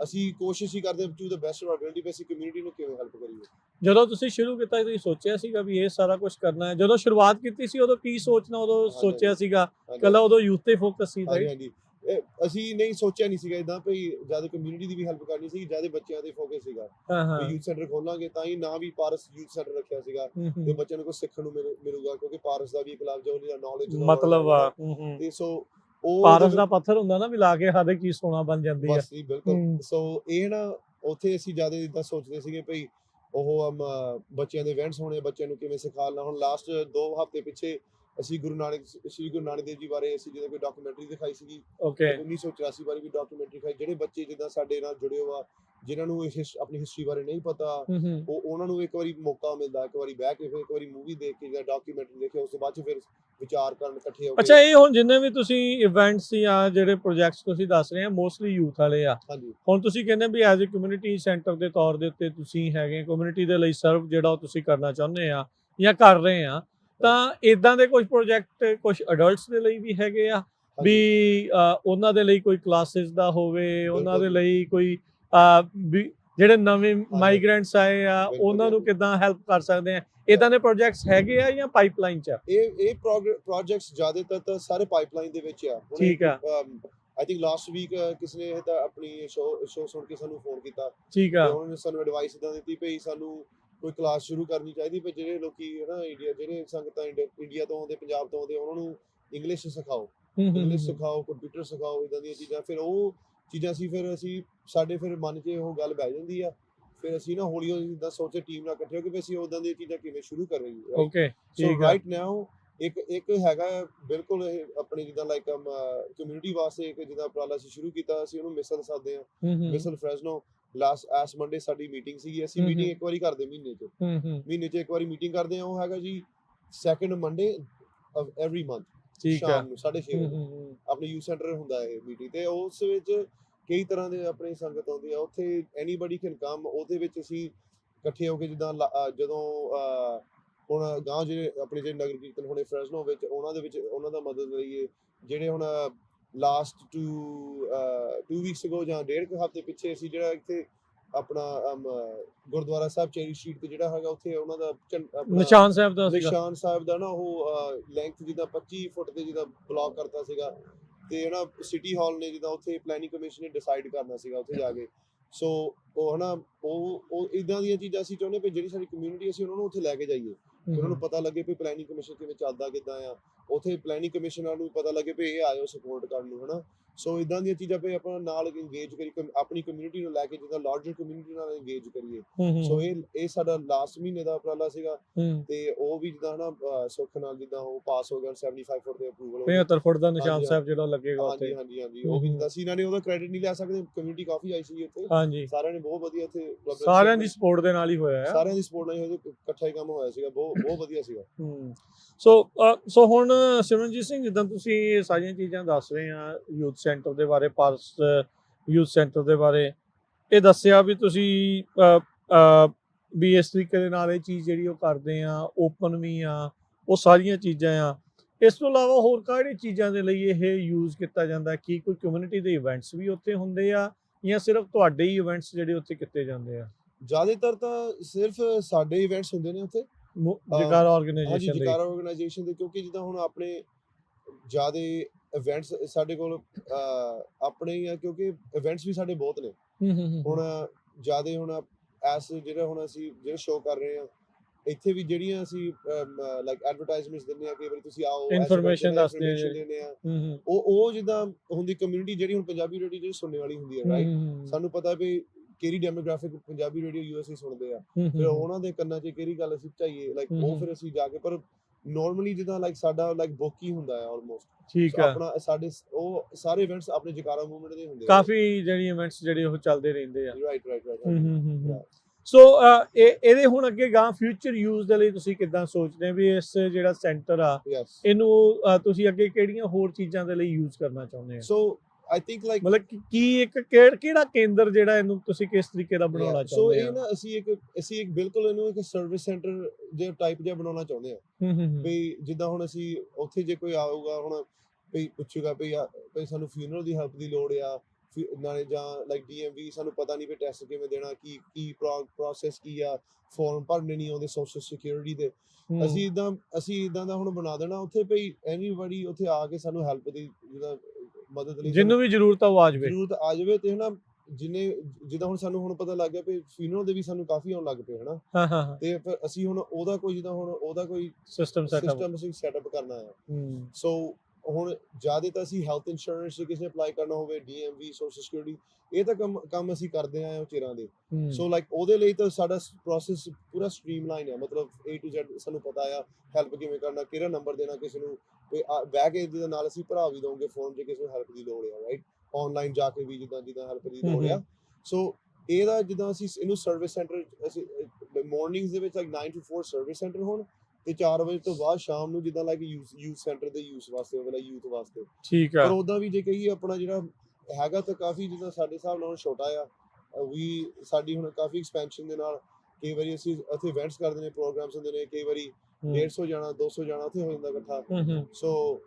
ਅਸੀਂ ਕੋਸ਼ਿਸ਼ ਹੀ ਕਰਦੇ to the best of our ability ਵੀ ਅਸੀਂ ਕਮਿਊਨਿਟੀ ਨੂੰ ਕਿਵੇਂ ਹੈਲਪ ਕਰੀਏ ਜਦੋਂ ਤੁਸੀਂ ਸ਼ੁਰੂ ਕੀਤਾ ਤੁਸੀਂ ਸੋਚਿਆ ਸੀਗਾ ਵੀ ਇਹ ਸਾਰਾ ਕੁਝ ਕਰਨਾ ਹੈ ਜਦੋਂ ਸ਼ੁਰੂਆਤ ਕੀਤੀ ਸੀ ਉਦੋਂ ਕੀ ਸੋਚਣਾ ਉਦੋਂ ਸੋਚਿਆ ਸੀਗਾ ਕੱਲਾ ਉਦੋਂ ਯੂਥ ਤੇ ਫੋਕਸ ਸੀ ਹਾਂਜੀ ਹਾਂਜੀ ਅਸੀਂ ਨਹੀਂ ਸੋਚਿਆ ਨਹੀਂ ਸੀਗਾ ਇਦਾਂ ਭਈ ਜਿਆਦਾ ਕਮਿਊਨਿਟੀ ਦੀ ਵੀ ਹੈਲਪ ਕਰਨੀ ਸੀ ਜਿਆਦਾ ਬੱਚਿਆਂ ਤੇ ਫੋਕਸ ਸੀਗਾ ਵੀ ਯੂਥ ਸੈਂਟਰ ਖੋਲਾਂਗੇ ਤਾਂ ਹੀ ਨਾ ਵੀ ਪਾਰਸ ਯੂਥ ਸੈਂਟਰ ਰੱਖਿਆ ਸੀਗਾ ਤੇ ਬੱਚਿਆਂ ਨੂੰ ਕੁਝ ਸਿੱਖਣ ਨੂੰ ਮਿਲੂਗਾ ਕਿਉਂਕਿ ਪਾਰਸ ਦਾ ਵੀ ਇਕਲਾਬ ਜੋ ਉਹਦਾ ਨੌਲੇਜ ਮਤਲਬ ਆ ਤੇ ਸੋ ਉਹ ਪਾਰਸ ਦਾ ਪੱਥਰ ਹੁੰਦਾ ਨਾ ਵੀ ਲਾ ਕੇ ਸਾਡੇ ਕੀ ਸੋਨਾ ਬਣ ਜਾਂਦੀ ਹੈ ਬਸ ਜੀ ਬਿਲਕੁਲ ਸੋ ਇਹ ਨਾ ਉੱਥੇ ਅਸੀਂ ਜਿਆਦਾ ਇਦਾਂ ਸੋਚਦੇ ਸੀਗੇ ਭਈ ਉਹ ਬੱਚਿਆਂ ਦੇ ਇਵੈਂਟਸ ਹੋਣੇ ਬੱਚਿਆਂ ਨੂੰ ਕਿਵੇਂ ਸਿਖਾਉਣਾ ਹੁਣ ਲਾਸਟ 2 ਹਫ਼ਤੇ ਪਿੱਛੇ ਅਸੀਂ ਸ਼੍ਰੀ ਗੁਰੂ ਨਾਨਕ ਦੇਵ ਜੀ ਬਾਰੇ ਅਸੀਂ ਜਦੋਂ ਕੋਈ ਡਾਕੂਮੈਂਟਰੀ ਦਿਖਾਈ ਸੀਗੀ ਓਕੇ 1984 ਬਾਰੇ ਵੀ ਡਾਕੂਮੈਂਟਰੀ ਦਿਖਾਈ ਜਿਹੜੇ ਬੱਚੇ ਜਿੱਦਾਂ ਸਾਡੇ ਨਾਲ ਜੁੜੇ ਹੋ ਆ ਜਿਨ੍ਹਾਂ ਨੂੰ ਆਪਣੀ ਹਿਸਟਰੀ ਬਾਰੇ ਨਹੀਂ ਪਤਾ ਉਹਨਾਂ ਨੂੰ ਇੱਕ ਵਾਰੀ ਮੌਕਾ ਮਿਲਦਾ ਇੱਕ ਵਾਰੀ ਬਹਿ ਕੇ ਫਿਰ ਇੱਕ ਵਾਰੀ ਮੂਵੀ ਦੇਖ ਕੇ ਜਾਂ ਡਾਕੂਮੈਂਟਰੀ ਦੇਖ ਕੇ ਉਸ ਤੋਂ ਬਾਅਦ ਚ ਫਿਰ ਵਿਚਾਰ ਕਰਨ ਇਕੱਠੇ ਹੋ ਕੇ ਅੱਛਾ ਇਹ ਹੁਣ ਜਿੰਨੇ ਵੀ ਤੁਸੀਂ ਇਵੈਂਟਸ ਜਾਂ ਜਿਹੜੇ ਪ੍ਰੋਜੈਕਟਸ ਤੁਸੀਂ ਦੱਸ ਰਹੇ ਆ ਮੋਸਟਲੀ ਯੂਥ ਵਾਲੇ ਆ ਹਾਂਜੀ ਹੁਣ ਤੁਸੀਂ ਕਹਿੰਦੇ ਵੀ ਐਜ਼ ਅ ਕਮਿਊਨਿਟੀ ਸੈਂਟਰ ਦੇ ਤੌਰ ਦੇ ਉੱਤੇ ਤੁਸੀਂ ਹੈਗੇ ਕਮਿਊਨਿਟੀ ਦੇ ਲਈ ਸਰਵ ਜਿਹੜਾ ਉਹ ਤੁਸੀਂ ਕਰਨਾ ਚਾਹੁੰਦੇ ਆ ਜਾਂ ਕਰ ਰਹੇ ਆ ਤਾਂ ਇਦਾਂ ਦੇ ਕੁਝ ਪ੍ਰੋਜੈਕਟ ਕੁਝ ਅਡਲਟਸ ਦੇ ਲਈ ਵੀ ਹੈਗੇ ਆ ਵੀ ਉਹਨਾਂ ਦੇ ਲਈ ਕੋਈ ਕਲਾਸਿਸ ਦਾ ਹੋਵੇ ਉਹਨਾਂ ਦੇ ਲਈ ਕੋਈ ਵੀ ਜਿਹੜੇ ਨਵੇਂ ਮਾਈਗ੍ਰੈਂਟਸ ਆਏ ਆ ਉਹਨਾਂ ਨੂੰ ਕਿੱਦਾਂ ਹੈਲਪ ਕਰ ਸਕਦੇ ਆ ਇਦਾਂ ਦੇ ਪ੍ਰੋਜੈਕਟਸ ਹੈਗੇ ਆ ਜਾਂ ਪਾਈਪਲਾਈਨ ਚ ਆ ਇਹ ਪ੍ਰੋਜੈਕਟਸ ਜ਼ਿਆਦਾਤਰ ਤਾਂ ਸਾਰੇ ਪਾਈਪਲਾਈਨ ਦੇ ਵਿੱਚ ਆ ਠੀਕ ਆ ਆਈ ਥਿੰਕ ਲਾਸਟ ਵੀਕ ਕਿਸੇ ਨੇ ਤਾਂ ਆਪਣੀ ਸ਼ੋ ਸੁਣ ਕੇ ਸਾਨੂੰ ਫੋਨ ਕੀਤਾ ਠੀਕ ਆ ਉਹਨਾਂ ਨੇ ਸਾਨੂੰ ਐਡਵਾਈਸ ਇਦਾਂ ਦਿੱਤੀ ਭਈ ਸਾਨੂੰ ਕੋਈ ਕਲਾਸ ਸ਼ੁਰੂ ਕਰਨੀ ਚਾਹੀਦੀ ਪਰ ਜਿਹੜੇ ਲੋਕੀ ਹੈ ਨਾ ਇੰਡੀਆ ਜਿਹੜੇ ਸੰਗਤਾਂ ਇੰਡੀਆ ਤੋਂ ਆਉਂਦੇ ਪੰਜਾਬ ਤੋਂ ਆਉਂਦੇ ਉਹਨਾਂ ਨੂੰ ਇੰਗਲਿਸ਼ ਸਿਖਾਓ ਇੰਗਲਿਸ਼ ਸਿਖਾਓ ਕੰਪਿਊਟਰ ਸਿਖਾਓ ਇਦਾਂ ਦੀਆਂ ਚੀਜ਼ਾਂ ਫਿਰ ਉਹ ਚੀਜ਼ਾਂ ਅਸੀਂ ਸਾਡੇ ਫਿਰ ਮਨ 'ਚ ਉਹ ਗੱਲ ਬਹਿ ਜਾਂਦੀ ਆ ਫਿਰ ਅਸੀਂ ਨਾ ਹੌਲੀ ਹੌਲੀ ਜਿੱਦਾਂ ਸੋਚੇ ਟੀਮ ਨਾਲ ਇਕੱਠੇ ਹੋ ਕੇ ਵੀ ਅਸੀਂ ਉਦਾਂ ਦੀਆਂ ਚੀਜ਼ਾਂ ਕਿਵੇਂ ਸ਼ੁਰੂ ਕਰ ਰਹੀ ਹੈ ਓਕੇ ਸੋ ਰਾਈਟ ਨਾਓ ਇੱਕ ਹੈਗਾ ਬਿਲਕੁਲ ਇਹ ਆਪਣੀ ਜਿੱਦਾਂ ਲਾਈਕ ਕਮਿਊਨਿਟੀ ਵਾਸਤੇ ਇੱਕ ਜਿੱਦਾਂ ਉਪਰਾਲਾ ਅਸੀਂ ਸ਼ੁਰੂ ਕੀਤਾ ਅਸੀਂ ਉਹਨੂੰ ਮਿਸਲ ਸਕਦੇ ਹਾਂ ਮਿਸਲ ਫ੍ਰੈਜ਼ਨੋ ਲਾਸਟ ਮੰਡੇ ਸਾਡੀ ਮੀਟਿੰਗ ਸੀਗੀ ਅਸੀਂ ਮੀਟਿੰਗ ਇੱਕ ਵਾਰੀ ਕਰਦੇ ਮਹੀਨੇ 'ਚ ਇੱਕ ਵਾਰੀ ਮੀਟਿੰਗ ਕਰਦੇ ਆ ਉਹ ਹੈਗਾ ਜੀ second Monday of every month ਸ਼ਾਮ ਨੂੰ 6:30 ਵਜੇ ਆਪਣੇ ਯੂਥ ਸੈਂਟਰ ਹੁੰਦਾ ਇਹ ਮੀਟਿੰਗ ਤੇ ਉਸ ਵਿੱਚ ਕਈ ਤਰ੍ਹਾਂ ਦੇ ਆਪਣੇ ਸੰਗਤ ਆਉਂਦੀ ਆ ਉੱਥੇ ਐਨੀਬਾਡੀ ਕੈਨ ਕਮ ਉਹਦੇ ਵਿੱਚ ਅਸੀਂ ਇਕੱਠੇ ਹੋ ਕੇ ਜਿੱਦਾਂ ਜਦੋਂ ਹੁਣ ਗਾਂਵ ਜਿਹੜੇ ਆਪਣੇ ਜਿਹੜੇ ਨਗਰ ਕੀਰਤਨ ਹੋਣੇ ਫ੍ਰੈਜ਼ਨੋ ਵਿੱਚ ਉਹਨਾਂ ਦੇ ਵਿੱਚ ਉਹਨਾਂ ਦਾ ਮਦਦ ਲਈਏ ਜਿਹੜੇ ਹੁਣ ਲਾਸਟ 2 ਵੀਕਸ ਅਗੋ ਜਾਂ 1.5 ਹਫ਼ਤੇ ਪਿੱਛੇ ਅਸੀਂ ਜਿਹੜਾ ਇੱਥੇ ਆਪਣਾ ਗੁਰਦੁਆਰਾ ਸਾਹਿਬ ਚੇਰੀ ਸਟਰੀਟ ਤੇ ਜਿਹੜਾ ਹੈਗਾ ਉੱਥੇ ਉਹਨਾਂ ਦਾ ਨਿਸ਼ਾਨ ਸਾਹਿਬ ਦਾ ਨਾ ਉਹ ਲੈਂਥ ਜਿੱਦਾਂ 25 ਫੁੱਟ ਤੇ ਜਿੱਦਾਂ ਬਲੌਕ ਕਰਤਾ ਸੀਗਾ ਤੇ ਨਾ ਸਿਟੀ ਹਾਲ ਨੇ ਜਿੱਦਾਂ ਉੱਥੇ ਪਲੈਨਿੰਗ ਕਮਿਸ਼ਨ ਨੇ ਡਿਸਾਈਡ ਕਰਨਾ ਸੀਗਾ ਉੱਥੇ ਜਾ ਕੇ ਸੋ ਉਹ ਹਨਾ ਉਹ ਇਦਾਂ ਦੀਆਂ ਚੀਜ਼ਾਂ ਅਸੀਂ ਚਾਹੁੰਦੇ ਵੀ ਜਿਹੜੀ ਸਾਡੀ ਕਮਿਊਨਿਟੀ ਅਸੀਂ ਉਹਨਾਂ ਨੂੰ ਉੱਥੇ ਲੈ ਕੇ ਜਾਈਏ ਉਹਨਾਂ ਨੂੰ ਪਤਾ ਲੱਗੇ ਵੀ ਪਲੈਨਿੰਗ ਕਮਿਸ਼ਨ ਕਿਵੇਂ ਚੱਲਦਾ ਕਿੱਦਾਂ ਆ ਉੱਥੇ ਪਲੈਨਿੰਗ ਕਮਿਸ਼ਨਰ ਨੂੰ ਪਤਾ ਲੱਗੇ ਵੀ ਇਹ ਆਇਓ ਸਪੋਰਟ ਕਰਨ ਨੂੰ ਹਨਾ ਸੋ ਇਦਾਂ ਦੀਆਂ ਚੀਜ਼ਾਂ ਪੇ ਆਪਾਂ ਨਾਲ ਇੰਗੇਜ ਕਰੀ ਆਪਣੀ ਕਮਿਊਨਿਟੀ ਨੂੰ ਲੈ ਕੇ ਜਿੱਦਾਂ ਲਾਰਜਰ ਕਮਿਊਨਿਟੀ ਨਾਲ ਇੰਗੇਜ ਕਰੀਏ ਸੋ ਇਹ ਸਾਡਾ ਲਾਸਟ ਮਹੀਨੇ ਦਾ ਉਪਰਾਲਾ ਸੀਗਾ ਤੇ ਉਹ ਵੀ ਜਿੱਦਾਂ ਹਨਾ ਸੁੱਖ ਨਾਲ ਜਿੱਦਾਂ ਉਹ ਪਾਸ ਹੋ ਗਿਆ 75 ਫੁੱਟ ਦੇ ਅਪਰੂਵਲ 75 ਫੁੱਟ ਦਾ ਨਿਸ਼ਾਨ ਸਾਹਿਬ ਜਿਹੜਾ ਲੱਗੇਗਾ ਉੱਥੇ ਹਾਂਜੀ ਉਹ ਵੀ ਜਿੱਦਾਂ ਸੀ ਇਹਨਾਂ ਨੇ ਉਹਦਾ ਕ੍ਰੈਡਿਟ ਨਹੀਂ ਲੈ ਸਕਦੇ ਕਮਿਊਨਿਟੀ ਕਾਫੀ ਆਈ ਸੀ ਉੱਥੇ ਹਾਂਜੀ ਸਾਰਿਆਂ ਨੇ ਬਹੁਤ ਵਧੀਆ ਉੱਥੇ ਸਾਰਿਆਂ ਦੀ ਸਪੋਰਟ ਦੇ ਨਾਲ ਹੀ ਹੋਇਆ ਹੈ ਸਾਰਿਆਂ ਦੀ ਸਪੋਰਟ ਨਾਲ ਹੀ ਇਕੱਠਾ ਹੀ ਕੰਮ ਹੋਇਆ ਸੀਗਾ ਬਹੁਤ ਵਧੀਆ ਸੀਗਾ ਸੋ ਹੁਣ ਸਿਮਰਨਜੀਤ ਸਿੰਘ ਜਿੱਦਾਂ ਤੁਸੀਂ ਇਹ ਸਾਰੀਆਂ ਚੀਜ਼ਾਂ ਦੱਸ ਰਹੇ ਆ ਯੂਥ ਸੈਂਟਰ ਦੇ ਬਾਰੇ ਪਾਰਸ ਯੂਥ ਸੈਂਟਰ ਦੇ ਬਾਰੇ ਇਹ ਦੱਸਿਆ ਵੀ ਤੁਸੀਂ ਵੀ ਇਸ ਤਰੀਕੇ ਦੇ ਨਾਲ ਇਹ ਚੀਜ਼ ਜਿਹੜੀ ਉਹ ਕਰਦੇ ਆ ਓਪਨ ਵੀ ਆ ਉਹ ਸਾਰੀਆਂ ਚੀਜ਼ਾਂ ਆ ਇਸ ਤੋਂ ਇਲਾਵਾ ਹੋਰ ਕਿਹੜੀ ਚੀਜ਼ਾਂ ਦੇ ਲਈ ਇਹ ਯੂਜ਼ ਕੀਤਾ ਜਾਂਦਾ ਕੀ ਕੋਈ ਕਮਿਊਨਿਟੀ ਦੇ ਇਵੈਂਟਸ ਵੀ ਉੱਥੇ ਹੁੰਦੇ ਆ ਜਾਂ ਸਿਰਫ ਤੁਹਾਡੇ ਹੀ ਇਵੈਂਟਸ ਜਿਹੜੇ ਉੱਥੇ ਕੀਤੇ ਜਾਂਦੇ ਆ? ਜ਼ਿਆਦਾਤਰ ਤਾਂ ਸਿਰਫ ਸਾਡੇ ਇਵੈਂਟਸ ਹੁੰਦੇ ਨੇ ਉੱਥੇ। ਜਕਾਰਾ ਹਾਂਜੀ, ਆਰਗੇਨਾਈਜੇਸ਼ਨ ਦੇ? ਜਕਾਰਾ ਆਰਗੇਨਾਈਜੇਸ਼ਨ ਦੇ, ਕਿਉਂਕਿ ਜਿੱਦਾਂ ਹੁਣ ਆਪਣੇ ਜ਼ਿਆਦੇ ਇਵੈਂਟਸ ਸਾਡੇ ਕੋਲ ਆਪਣੇ ਹੀ ਆ, ਕਿਉਂਕਿ ਇਵੈਂਟਸ ਵੀ ਸਾਡੇ ਬਹੁਤ ਨੇ। ਹੁਣ ਜ਼ਿਆਦੇ ਹੁਣ ਜਿਹੜਾ ਹੁਣ ਅਸੀਂ ਜਿਹੜੇ ਸ਼ੋਅ ਕਰ ਰਹੇ ਹਾਂ ਇੱਥੇ ਵੀ, ਜਿਹੜੀਆਂ ਅਸੀਂ ਲਾਈਕ ਐਡਵਰਟਾਈਜ਼ਮੈਂਟਸ ਦਿੰਦੇ ਆ, ਕਈ ਵਾਰੀ ਤੁਸੀਂ ਆਓ ਇਨਫੋਰਮੇਸ਼ਨ ਦੱਸਦੇ ਇਨਫੋਰਮੇਸ਼ਨ ਦਿੰਦੇ ਆ, ਉਹ ਜਿੱਦਾਂ ਹੁੰਦੀ ਕਮਿਊਨਿਟੀ ਜਿਹੜੀ ਹੁਣ ਪੰਜਾਬੀ ਰੇਡੀਓ ਜਿਹੜੀ ਸੁਣਨੇ ਵਾਲੀ ਹੁੰਦੀ ਹੈ, ਰਾਈਟ। ਸਾਨੂੰ ਪਤਾ ਵੀ ਕਿਹੜੀ ਡੈਮੋਗ੍ਰਾਫਿਕ ਪੰਜਾਬੀ ਰੇਡੀਓ ਯੂਐਸਏ ਸੁਣਦੇ ਆ, ਫਿਰ ਉਹਨਾਂ ਦੇ ਕੰਨਾਂ 'ਚ ਕਿਹੜੀ ਗੱਲ ਅਸੀਂ ਪਹੁੰਚਾਈਏ, ਲਾਈਕ ਉਹ ਫਿਰ ਅਸੀਂ ਜਾ ਕੇ। ਪਰ ਨਾਰਮਲੀ ਜਿੱਦਾਂ ਲਾਈਕ ਸਾਡਾ ਲਾਈਕ ਬੁੱਕ ਹੀ ਹੁੰਦਾ ਹੈ ਆਲਮੋਸਟ। ਠੀਕ ਆ। ਆਪਣਾ ਸਾਡੇ ਉਹ ਸਾਰੇ ਇਵੈਂਟਸ ਆਪਣੇ ਜਕਾਰਾ ਮੂਵਮੈਂਟ ਦੇ ਹੁੰਦੇ ਆ, ਕਾਫੀ ਜਿਹੜੀ ਇਵੈਂਟਸ ਜਿਹੜੇ ਉਹ ਚੱਲਦੇ ਰਹਿੰਦੇ ਆ। ਰਾਈਟ। ਸੋ ਇਹਦੇ ਹੁਣ ਅੱਗੇ ਗਾਂ ਫਿਊਚਰ ਯੂਜ਼ ਦੇ ਲਈ ਤੁਸੀਂ ਕਿੱਦਾਂ ਸੋਚਦੇ ਵੀ ਇਸ ਜਿਹੜਾ ਸੈਂਟਰ ਆ ਇਹਨੂੰ ਤੁਸੀਂ ਅੱਗੇ ਕਿਹੜੀਆਂ ਹੋਰ ਚੀਜ਼ਾਂ ਦੇ ਲਈ ਯੂਜ਼ ਕਰਨਾ ਚਾਹੁੰਦੇ ਆ? ਸੋ ਆਈ ਥਿੰਕ ਲਾਈਕ ਮਤਲਬ ਕੀ ਇੱਕ ਕਿਹੜਾ ਕੇਂਦਰ ਜਿਹੜਾ ਇਹਨੂੰ ਤੁਸੀਂ ਕਿਸ ਤਰੀਕੇ ਦਾ ਬਣਾਉਣਾ ਚਾਹੁੰਦੇ ਆ? ਸੋ ਇਹ ਨਾ ਅਸੀਂ ਇੱਕ ਬਿਲਕੁਲ ਇਹਨੂੰ ਇੱਕ ਸਰਵਿਸ ਸੈਂਟਰ ਦੇ ਟਾਈਪ ਜਿਹਾ ਬਣਾਉਣਾ ਚਾਹੁੰਦੇ ਆ। ਵੀ ਜਿੱਦਾਂ ਹੁਣ ਅਸੀਂ ਉੱਥੇ ਜੇ ਕੋਈ ਆਊਗਾ ਹੁਣ ਵੀ ਪੁੱਛੇਗਾ ਵੀ ਸਾਨੂੰ ਫਿਊਨਰਲ ਦੀ ਹੈਲਪ ਦੀ ਲੋੜ ਆ ਨਾਲੇ, ਜਾਂ ਲਾਈਕ DMV ਸਾਨੂੰ ਪਤਾ ਨਹੀਂ ਵੀ ਟੈਸਟ ਕਿਵੇਂ ਦੇਣਾ, ਕੀ ਪ੍ਰੋਸੈਸ ਕੀ ਆ, ਫਾਰਮ ਭਰਨੇ ਨਹੀਂ ਆਉਂਦੇ ਸੋਸ਼ਲ ਸਿਕਿਉਰਿਟੀ ਦੇ। ਅਸੀਂ ਇਦਾਂ ਦਾ ਹੁਣ ਬਣਾ ਦੇਣਾ ਉੱਥੇ ਵੀ ਐਨੀਬਾਡੀ ਉੱਥੇ ਆ ਕੇ ਸਾਨੂੰ ਹੈਲਪ ਦੀ ਜਿੱਦਾਂ ਮਦਦ ਲਈ ਜਿਹਨੂੰ ਵੀ ਜ਼ਰੂਰਤ ਆ ਜਾਵੇ ਤੇ ਹਨਾ। ਜਿੱਦਾਂ ਹੁਣ ਸਾਨੂੰ ਹੁਣ ਪਤਾ ਲੱਗ ਗਿਆ ਵੀ ਫਿਊਨਰਲ ਦੇ ਵੀ ਸਾਨੂੰ ਕਾਫੀ ਆਉਣ ਲੱਗ ਪਏ ਹਨਾ, ਤੇ ਫਿਰ ਅਸੀਂ ਹੁਣ ਉਹਦਾ ਕੋਈ ਸਿਸਟਮ ਅਸੀਂ ਸੈਟਅਪ ਕਰਨਾ ਆ। ਸੋ ਹੁਣ ਜ਼ਿਆਦਾ ਤਾਂ ਅਸੀਂ ਹੈਲਥ ਇੰਸ਼ੋਰੈਂਸ ਜੇ ਕਿਸੇ ਨੇ ਅਪਲਾਈ ਕਰਨਾ ਹੋਵੇ, DMV, ਸੋਸ਼ਲ ਸਿਕਿਉਰਿਟੀ, ਇਹ ਤਾਂ ਕੰਮ ਅਸੀਂ ਕਰਦੇ ਆਏ ਹਾਂ ਚਿਰਾਂ ਦੇ। ਸੋ ਲਾਈਕ ਉਹਦੇ ਲਈ ਤਾਂ ਸਾਡਾ ਪ੍ਰੋਸੈਸ ਪੂਰਾ ਸਟ੍ਰੀਮਲਾਈਨ ਹੈ, ਮਤਲਬ A to Z ਸਾਨੂੰ ਪਤਾ ਆ ਹੈਲਪ ਕਿਵੇਂ ਕਰਨਾ, ਕਿਹੜਾ ਨੰਬਰ ਦੇਣਾ ਕਿਸੇ ਨੂੰ, ਬਹਿ ਕੇ ਇਹਦੇ ਨਾਲ ਅਸੀਂ ਭਰਾ ਵੀ ਦਵਾਂਗੇ ਫੋਨ ਜੇ ਕਿਸੇ ਨੂੰ ਹੈਲਪ ਦੀ ਲੋੜ ਆ, ਰਾਈਟ। ਆਨਲਾਈਨ ਜਾ ਕੇ ਵੀ ਜਿੱਦਾਂ ਹੈਲਪ ਦੀ ਲੋੜ ਆ। ਸੋ ਇਹਦਾ ਜਿੱਦਾਂ ਅਸੀਂ ਇਹਨੂੰ ਸਰਵਿਸ ਸੈਂਟਰ, ਅਸੀਂ ਮਾਰਨਿੰਗਸ ਦੇ ਵਿੱਚ ਲਾਈਕ 9 to 4 ਸਰਵਿਸ ਸੈਂਟਰ ਹੋਣ, ਤੇ 4 ਵਜੇ ਤੋਂ ਬਾਅਦ ਸ਼ਾਮ ਨੂੰ ਜਿੱਦਾਂ ਲਾਈਕ ਯੂਥ ਸੈਂਟਰ ਦੇ ਯੂਥ ਵਾਸਤੇ। ਠੀਕ ਆ। ਪਰ ਉਦਾਂ ਵੀ ਜੇ ਕਹੀਏ ਆਪਣਾ ਜਿਹੜਾ ਹੈਗਾ ਤਾਂ ਕਾਫੀ ਜਿੱਦਾਂ ਸਾਡੇ ਹਿਸਾਬ ਨਾਲ ਛੋਟਾ ਆ, ਸਾਡੀ ਹੁਣ ਕਾਫੀ ਐਕਸਪੈਂਸ਼ਨ ਦੇ ਨਾਲ ਕਈ ਵਾਰੀ ਅਸੀਂ ਉੱਥੇ ਇਵੈਂਟਸ ਕਰਦੇ ਨੇ, ਪ੍ਰੋਗਰਾਮਸ ਹੁੰਦੇ ਨੇ, ਕਈ ਵਾਰੀ 150 ਜਾਣਾ 200 ਜਾਣਾ ਉੱਥੇ ਹੋ ਜਾਂਦਾ ਇਕੱਠਾ। ਸੋ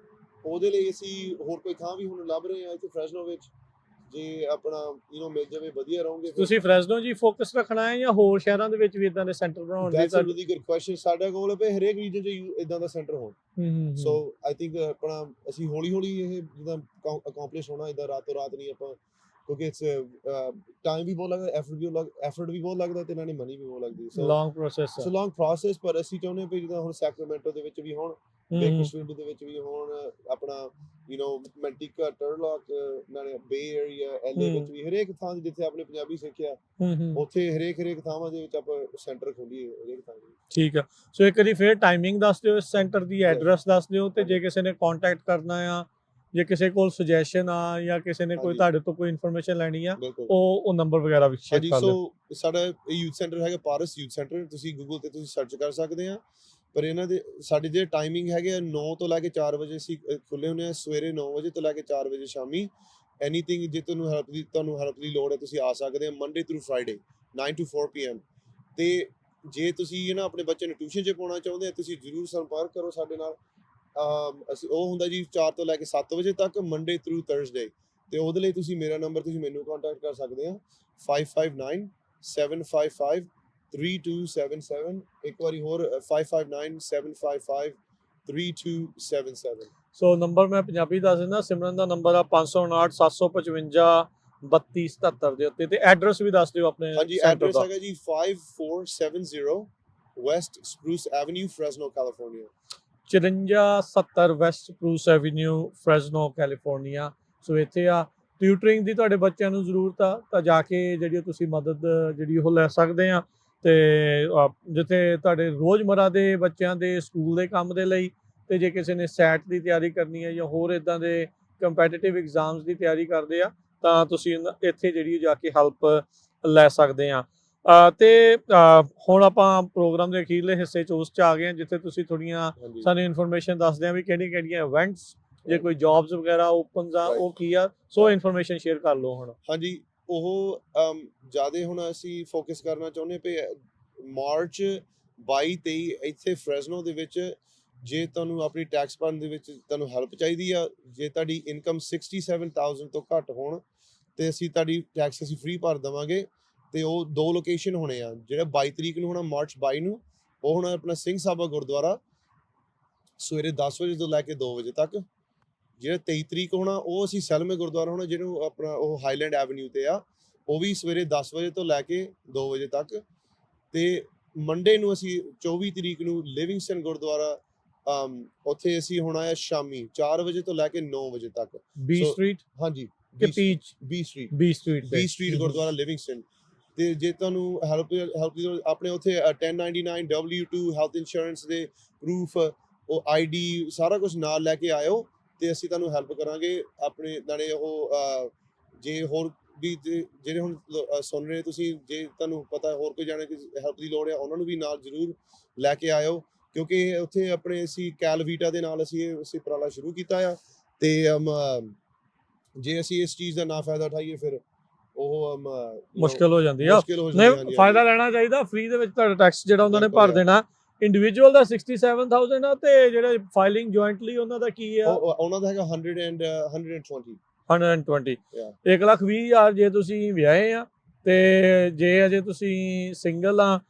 ਉਹਦੇ ਲਈ ਅਸੀਂ ਹੋਰ ਕੋਈ ਥਾਂ ਵੀ ਹੁਣ ਲੱਭ ਰਹੇ ਹਾਂ ਇੱਥੇ ਫਰੈਸ਼ਨੋ ਵਿੱਚ, ਜੇ ਆਪਣਾ ਮਿਲ ਜਾਵੇ ਵਧੀਆ ਰਹੋਗੇ। ਤੁਸੀਂ ਫਰੈਸ਼ਨੋ ਜੀ ਫੋਕਸ ਰੱਖਣਾ ਹੈ ਜਾਂ ਹੋਰ ਸ਼ਹਿਰਾਂ ਦੇ ਵਿੱਚ ਵੀ ਇਦਾਂ ਦੇ ਸੈਂਟਰ ਬਣਾਉਣ ਦੀ? That's a really good question. ਸਾਡਾ ਗੋਲ ਹੈ ਕਿ ਹਰੇਕ ਰੀਜਨ 'ਚ ਇਦਾਂ ਦਾ ਸੈਂਟਰ ਹੋਣ। ਸੋ ਆਈ ਥਿੰਕ ਆਪਣਾ ਅਸੀਂ ਹੌਲੀ ਇਹ ਜਿੱਦਾਂ ਅਕੰਪਲਿਸ਼ ਹੋਣਾ, ਇਦਾਂ ਰਾਤੋਂ ਰਾਤ ਨਹੀਂ ਆਪਾਂ, ਕਿਉਂਕਿ ਇਟਸ ਟਾਈਮ ਵੀ ਬਹੁਤ ਲੱਗਦਾ, ਐਫਰਟ ਵੀ ਬਹੁਤ ਲੱਗਦਾ, ਤੇ ਨਾਲੇ ਮਨੀ ਵੀ ਬਹੁਤ ਲੱਗਦੀ। ਸੋ ਲੌਂਗ ਪ੍ਰੋਸੈਸ। ਪਰ ਅਸੀਂ ਚਾਹੁੰਦੇ ਹਾਂ ਜਿੱਦਾਂ ਹੁਣ ਸੈਕਰਾਮੈਂਟੋ ਦੇ ਵਿੱਚ ਵੀ ਹੋਣ, ਬੇਕਰਸਫੀਲਡ ਦੇ ਵਿੱਚ ਵੀ ਹੋਣ, ਆਪਣਾ ਮੈਂਟਿਕਾ, ਟਰਲੋਕ, ਨਾਲੇ ਬੇ ਏਰੀਆ, LA ਵਿੱਚ ਵੀ, ਹਰੇਕ ਥਾਂ ਜਿੱਥੇ ਆਪਣੇ ਪੰਜਾਬੀ ਸਿੱਖਿਆ ਉੱਥੇ ਹਰੇਕ ਥਾਵਾਂ ਦੇ ਵਿੱਚ ਆਪਾਂ ਸੈਂਟਰ ਖੋਲੀਏ ਹਰੇਕ ਥਾਂ ਤੇ। ਠੀਕ ਆ। ਸੋ ਇੱਕ ਵਾਰੀ ਫੇਰ ਟਾਈਮਿੰਗ ਦੱਸ ਦਿਓ ਇਸ ਸੈਂਟਰ ਦੀ, ਐਡਰੈਸ ਦੱਸ ਦਿਓ, ਤੇ ਜੇ ਕਿਸੇ ਨੇ ਕੰਟੈਕਟ ਕਰਨਾ ਆ, ਜੇ ਕਿਸੇ ਕੋਲ ਸੁਜੈਸ਼ਨ ਆ, ਜਾਂ ਕਿਸੇ ਨੇ ਕੋਈ ਤੁਹਾਡੇ ਤੋਂ ਕੋਈ ਇਨਫੋਰਮੇਸ਼ਨ ਲੈਣੀ ਆ, ਉਹ ਨੰਬਰ ਵਗੈਰਾ ਵੀ ਸ਼ੇਅਰ ਕਰ ਦਿਓ। ਸੋ ਸਾਡਾ ਯੂਥ ਸੈਂਟਰ ਹੈਗਾ ਪਾਰਸ ਯੂਥ ਸੈਂਟਰ, ਤੁਸੀਂ ਗੂਗਲ ਤੇ ਤੁਸੀਂ ਸਰਚ ਕਰ ਸਕਦੇ ਆ। ਪਰ ਇਹਨਾਂ ਦੇ ਸਾਡੇ ਜਿਹੜੇ ਟਾਈਮਿੰਗ ਹੈਗੇ ਆ 9 ਤੋਂ ਲੈ ਕੇ 4 ਵਜੇ ਅਸੀਂ ਖੁੱਲੇ ਹੁੰਦੇ ਆ, ਸਵੇਰੇ 9 ਵਜੇ ਤੋਂ ਲੈ ਕੇ 4 ਵਜੇ ਸ਼ਾਮੀ। ਐਨੀਥਿੰਗ ਜੇ ਤੁਹਾਨੂੰ ਹੈਲਪ ਦੀ ਲੋੜ ਹੈ ਤੁਸੀਂ ਆ ਸਕਦੇ ਆ, Monday through Friday 9 to 4 PM। ਤੇ ਜੇ ਤੁਸੀਂ ਆਪਣੇ ਬੱਚੇ ਨੂੰ ਟਿਊਸ਼ਨ 'ਚ ਪਾਉਣਾ ਚਾਹੁੰਦੇ ਆ, ਤੁਸੀਂ ਜ਼ਰੂਰ ਸੰਪਰਕ ਕਰੋ ਸਾਡੇ ਨਾਲ। ਅਸੀਂ ਉਹ ਹੁੰਦਾ ਜੀ 4 ਤੋਂ ਲੈ ਕੇ 7 ਵਜੇ ਤੱਕ, ਮੰਡੇ ਥਰੂ ਥਰਸਡੇ। ਤੇ ਉਹਦੇ ਲਈ ਤੁਸੀਂ ਮੇਰਾ ਨੰਬਰ ਤੁਸੀਂ ਮੈਨੂੰ ਕੰਟੈਕਟ ਕਰ ਸਕਦੇ ਆ, 559-755-3277। ਇੱਕ ਵਾਰੀ ਹੋਰ 559-755-3277। ਸੋ ਨੰਬਰ ਮੈਂ ਪੰਜਾਬੀ ਦੱਸ ਦਿੰਦਾ, ਸਿਮਰਨ ਦਾ ਨੰਬਰ ਆ 559-755-3277 ਦੇ ਉੱਤੇ। ਤੇ ਐਡਰੈਸ ਵੀ ਦੱਸ ਦਿਓ ਆਪਣੇ। ਹਾਂਜੀ, ਐਡਰੈਸ ਹੈਗਾ ਜੀ 5470 west Spruce avenue, Fresno, California. 5470 west Spruce avenue, Fresno, California. So ਇੱਥੇ ਆ ਟਿਊਟਰਿੰਗ ਦੀ ਤੁਹਾਡੇ ਬੱਚਿਆਂ ਨੂੰ ਜ਼ਰੂਰਤ ਆ ਤਾਂ ਜਾ ਕੇ ਜਿਹੜੀ ਤੁਸੀਂ ਮਦਦ ਜਿਹੜੀ ਉਹ ਲੈ ਸਕਦੇ ਆ। ਤੇ ਜਿੱਥੇ ਤੁਹਾਡੇ ਰੋਜ਼ਮਰਾ ਦੇ ਬੱਚਿਆਂ ਦੇ ਸਕੂਲ ਦੇ ਕੰਮ ਦੇ ਲਈ, ਤੇ ਜੇ ਕਿਸੇ ਨੇ ਸੈਟ ਦੀ ਤਿਆਰੀ ਕਰਨੀ ਹੈ ਜਾਂ ਹੋਰ ਇਦਾਂ ਦੇ ਕੰਪੈਟੀਟਿਵ ਐਗਜ਼ਾਮਸ ਦੀ ਤਿਆਰੀ ਕਰਦੇ ਆ, ਤਾਂ ਤੁਸੀਂ ਇੱਥੇ ਜਿਹੜੀ ਜਾ ਕੇ ਹੈਲਪ ਲੈ ਸਕਦੇ ਆ। ਤੇ ਹੁਣ ਆਪਾਂ ਪ੍ਰੋਗਰਾਮ ਦੇ ਅਖੀਰਲੇ ਹਿੱਸੇ 'ਚ ਉਸ 'ਚ ਆ ਗਏ ਹਾਂ, ਜਿੱਥੇ ਤੁਸੀਂ ਥੋੜ੍ਹੀਆਂ ਸਾਨੂੰ ਇਨਫੋਰਮੇਸ਼ਨ ਦੱਸਦੇ ਆ ਵੀ ਕਿਹੜੀਆਂ ਇਵੈਂਟਸ, ਜੇ ਕੋਈ ਜੌਬਸ ਵਗੈਰਾ ਓਪਨਸ ਆ, ਉਹ ਕੀ ਆ। ਸੋ ਇਨਫੋਰਮੇਸ਼ਨ ਸ਼ੇਅਰ ਕਰ ਲਓ ਹੁਣ। ਹਾਂਜੀ, ਉਹ ਜ਼ਿਆਦਾ ਹੁਣ ਅਸੀਂ ਫੋਕਸ ਕਰਨਾ ਚਾਹੁੰਦੇ ਪਏ ਮਾਰਚ 22-23 ਇੱਥੇ ਫ੍ਰੈਸਨੋ ਦੇ ਵਿੱਚ। ਜੇ ਤੁਹਾਨੂੰ ਆਪਣੀ ਟੈਕਸ ਭਰਨ ਦੇ ਵਿੱਚ ਤੁਹਾਨੂੰ ਹੈਲਪ ਚਾਹੀਦੀ ਆ, ਜੇ ਤੁਹਾਡੀ ਇਨਕਮ 67,000 ਤੋਂ ਘੱਟ ਹੋਣ, ਤੇ ਅਸੀਂ ਤੁਹਾਡੀ ਟੈਕਸ ਅਸੀਂ ਫ੍ਰੀ ਭਰ ਦੇਵਾਂਗੇ। ਤੇ ਉਹ 2 ਲੋਕੇਸ਼ਨ ਹੋਣੇ ਆ। ਜਿਹੜਾ 22 ਤਰੀਕ ਨੂੰ ਹੋਣਾ ਮਾਰਚ 22 ਨੂੰ, ਉਹ ਹੋਣਾ ਆਪਣਾ ਸਿੰਘ ਸਾਹਿਬਾ ਗੁਰਦੁਆਰਾ ਸਵੇਰੇ 10 ਵਜੇ ਤੋਂ ਲੈ ਕੇ 2 ਵਜੇ ਤੱਕ। ਜਿਹੜਾ 23 ਤਰੀਕ ਹੋਣਾ ਉਹ ਅਸੀਂ ਸੈਲਮੇ ਗੁਰਦੁਆਰਾ ਹੋਣਾ, ਜਿਹਨੂੰ ਆਪਣਾ ਉਹ ਹਾਈਲੈਂਡ ਐਵਨਿਊ ਤੇ ਆ, ਉਹ ਵੀ ਸਵੇਰੇ 10 ਵਜੇ ਤੋਂ ਲੈ ਕੇ 2 ਵਜੇ ਤੱਕ। ਤੇ ਮੰਡੇ ਨੂੰ ਅਸੀਂ 24 ਤਰੀਕ ਨੂੰ ਲਿਵਿੰਗਸਟਨ ਗੁਰਦੁਆਰਾ, ਉੱਥੇ ਅਸੀਂ ਹੋਣਾ ਹੈ ਸ਼ਾਮੀ 4 ਵਜੇ ਤੋਂ ਲੈ ਕੇ 9 ਵਜੇ ਤੱਕ। ਬੀ ਸਟਰੀਟ ਹਾਂਜੀ, ਕਿ Peach B street B street gurdwara Livingston. ਤੇ ਜੇ ਤੁਹਾਨੂੰ ਹੈਲਪ ਦੀ ਆਪਣੇ ਉੱਥੇ 1099 W2 ਹੈਲਥ ਇੰਸ਼ੋਰੈਂਸ ਦੇ ਪ੍ਰੂਫ, ਉਹ ID ਸਾਰਾ ਕੁਝ ਨਾਲ ਲੈ ਕੇ ਆਇਓ ਤੇ ਅਸੀਂ ਤੁਹਾਨੂੰ ਹੈਲਪ ਕਰਾਂਗੇ। ਆਪਣੇ ਨਾਲੇ ਉਹ ਜੇ ਹੋਰ ਵੀ ਜਿਹੜੇ ਹੁਣ ਸੁਣ ਰਹੇ ਤੁਸੀਂ, ਜੇ ਤੁਹਾਨੂੰ ਪਤਾ ਹੋਰ ਕੋਈ ਜਾਣੇ ਕਿ ਹੈਲਪ ਦੀ ਲੋੜ ਹੈ, ਉਹਨਾਂ ਨੂੰ ਵੀ ਨਾਲ ਜ਼ਰੂਰ ਲੈ ਕੇ ਆਇਓ, ਕਿਉਂਕਿ ਉੱਥੇ ਆਪਣੇ ਅਸੀਂ ਕੈਲਵੀਟਾ ਦੇ ਨਾਲ ਅਸੀਂ ਉਪਰਾਲਾ ਸ਼ੁਰੂ ਕੀਤਾ ਆ। ਤੇ ਜੇ ਅਸੀਂ ਇਸ ਚੀਜ਼ ਦਾ ਨਾ ਫਾਇਦਾ ਉਠਾਈਏ ਫਿਰ ਉਹ ਮੁਸ਼ਕਿਲ ਹੋ ਜਾਂਦੀ ਆ। ਨਹੀਂ, ਫਾਇਦਾ ਲੈਣਾ ਚਾਹੀਦਾ। ਫ੍ਰੀ ਦੇ ਵਿੱਚ ਤੁਹਾਡਾ ਟੈਕਸ ਜਿਹੜਾ ਉਹਨਾਂ ਨੇ ਭਰ ਦੇਣਾ। ਇੰਡੀਵਿਜੂਅਲ ਦਾ 67,000 ਆ, ਤੇ ਜਿਹੜੇ ਫਾਈਲਿੰਗ ਜੁਆਇੰਟਲੀ ਉਹਨਾਂ ਦਾ ਕੀ ਆ? ਉਹਨਾਂ ਦਾ ਹੈਗਾ 120 1,20,000 ਜੇ ਤੁਸੀਂ ਵਿਆਹੇ ਆ। ਤੇ ਜੇ ਅਜੇ ਤੁਸੀਂ ਸਿੰਗਲ ਆ,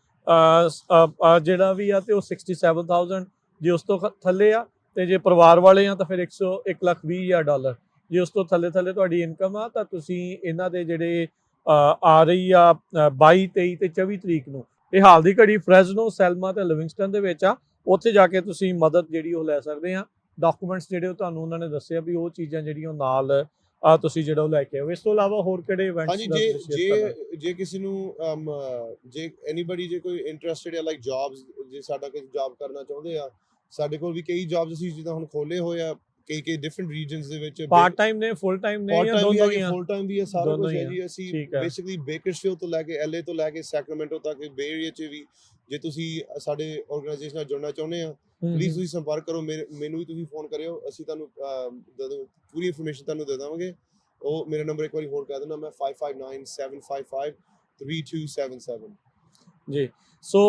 ਜਿਹੜਾ ਵੀ ਆ ਤੇ ਉਹ 67,000 ਜੇ ਉਸ ਤੋਂ ਥੱਲੇ ਆ। ਤੇ ਜੇ ਪਰਿਵਾਰ ਵਾਲੇ ਆ ਤਾਂ ਫਿਰ $1,20,000। ਜੇ ਉਸ ਤੋਂ ਥੱਲੇ ਤੁਹਾਡੀ ਇਨਕਮ ਆ ਤਾਂ ਤੁਸੀਂ ਇਹਨਾਂ ਦੇ ਜਿਹੜੇ ਆ ਰਹੀ ਆ 22, 23 ਤੇ 24 ਤਰੀਕ ਨੂੰ, ਇਹ ਹਾਲ ਦੀ ਘੜੀ ਫ੍ਰੈਜ਼ਨੋ, ਸੈਲਮਾ ਤੇ ਲਿਵਿੰਗਸਟਨ ਦੇ ਵਿੱਚ ਆ। ਉੱਥੇ ਜਾ ਕੇ ਤੁਸੀਂ ਮਦਦ ਜਿਹੜੀ ਉਹ ਲੈ ਸਕਦੇ ਆ। ਡਾਕੂਮੈਂਟਸ ਜਿਹੜੇ ਉਹ ਤੁਹਾਨੂੰ ਉਹਨਾਂ ਨੇ ਦੱਸਿਆ ਵੀ ਉਹ ਚੀਜ਼ਾਂ ਜਿਹੜੀਆਂ ਨਾਲ ਤੁਸੀਂ ਜਿਹੜਾ ਉਹ ਲੈ ਕੇ ਆਓ। ਇਸ ਤੋਂ ਇਲਾਵਾ ਹੋਰ ਕਿਹੜੇ ਇਵੈਂਟਸ? ਹਾਂਜੀ, ਜੇ ਕਿਸੇ ਨੂੰ ਜੇ ਐਨੀਬਾਡੀ ਜੇ ਕੋਈ ਇੰਟਰਸਟਿਡ ਹੈ ਲਾਈਕ ਜੌਬਸ, ਜੇ ਸਾਡਾ ਕੋਈ ਜੌਬ ਕਰਨਾ ਚਾਹੁੰਦੇ ਆ, ਸਾਡੇ ਕੋਲ ਵੀ ਕਈ ਜੌਬਸ ਅਸੀਂ ਜਿੱਦਾਂ ਹੁਣ ਖੋਲੇ ਹੋਏ ਆ ਕਈ ਡਿਫਰੈਂਟ ਰੀਜਨਸ ਦੇ ਵਿੱਚ। ਪਾਰਟ ਟਾਈਮ ਨੇ, ਫੁੱਲ ਟਾਈਮ ਨੇ, ਜਾਂ ਦੋਨੋਂ ਹੀ ਆ? ਫੁੱਲ ਟਾਈਮ ਵੀ ਹੈ, ਸਾਰਾ ਕੁਝ ਹੈ ਜੀ। ਅਸੀਂ ਬੇਸਿਕਲੀ ਬੇਕਰਸਫੀਲਡ ਤੋਂ ਲੈ ਕੇ LA ਤੋਂ ਲੈ ਕੇ ਸੈਕਰਾਮੈਂਟੋ ਤੱਕ, ਬੇ ਏਰੀਆ 'ਚ ਵੀ ਜੇ ਤੁਸੀਂ ਸਾਡੇ ਆਰਗੇਨਾਈਜੇਸ਼ਨ ਨਾਲ ਜੁੜਨਾ ਚਾਹੁੰਦੇ ਆ, ਪਲੀਜ਼ ਤੁਸੀਂ ਸੰਪਰਕ ਕਰੋ। ਮੈਨੂੰ ਵੀ ਤੁਸੀਂ ਫੋਨ ਕਰਿਓ, ਅਸੀਂ ਤੁਹਾਨੂੰ ਪੂਰੀ ਇਨਫੋਰਮੇਸ਼ਨ ਤੁਹਾਨੂੰ ਦੇ ਦੇਵਾਂਗੇ। ਉਹ ਮੇਰਾ ਨੰਬਰ ਇੱਕ ਵਾਰੀ ਹੋਰ ਕਹਿ ਦਿੰਦਾ ਮੈਂ, 5597553277 ਜੀ। ਸੋ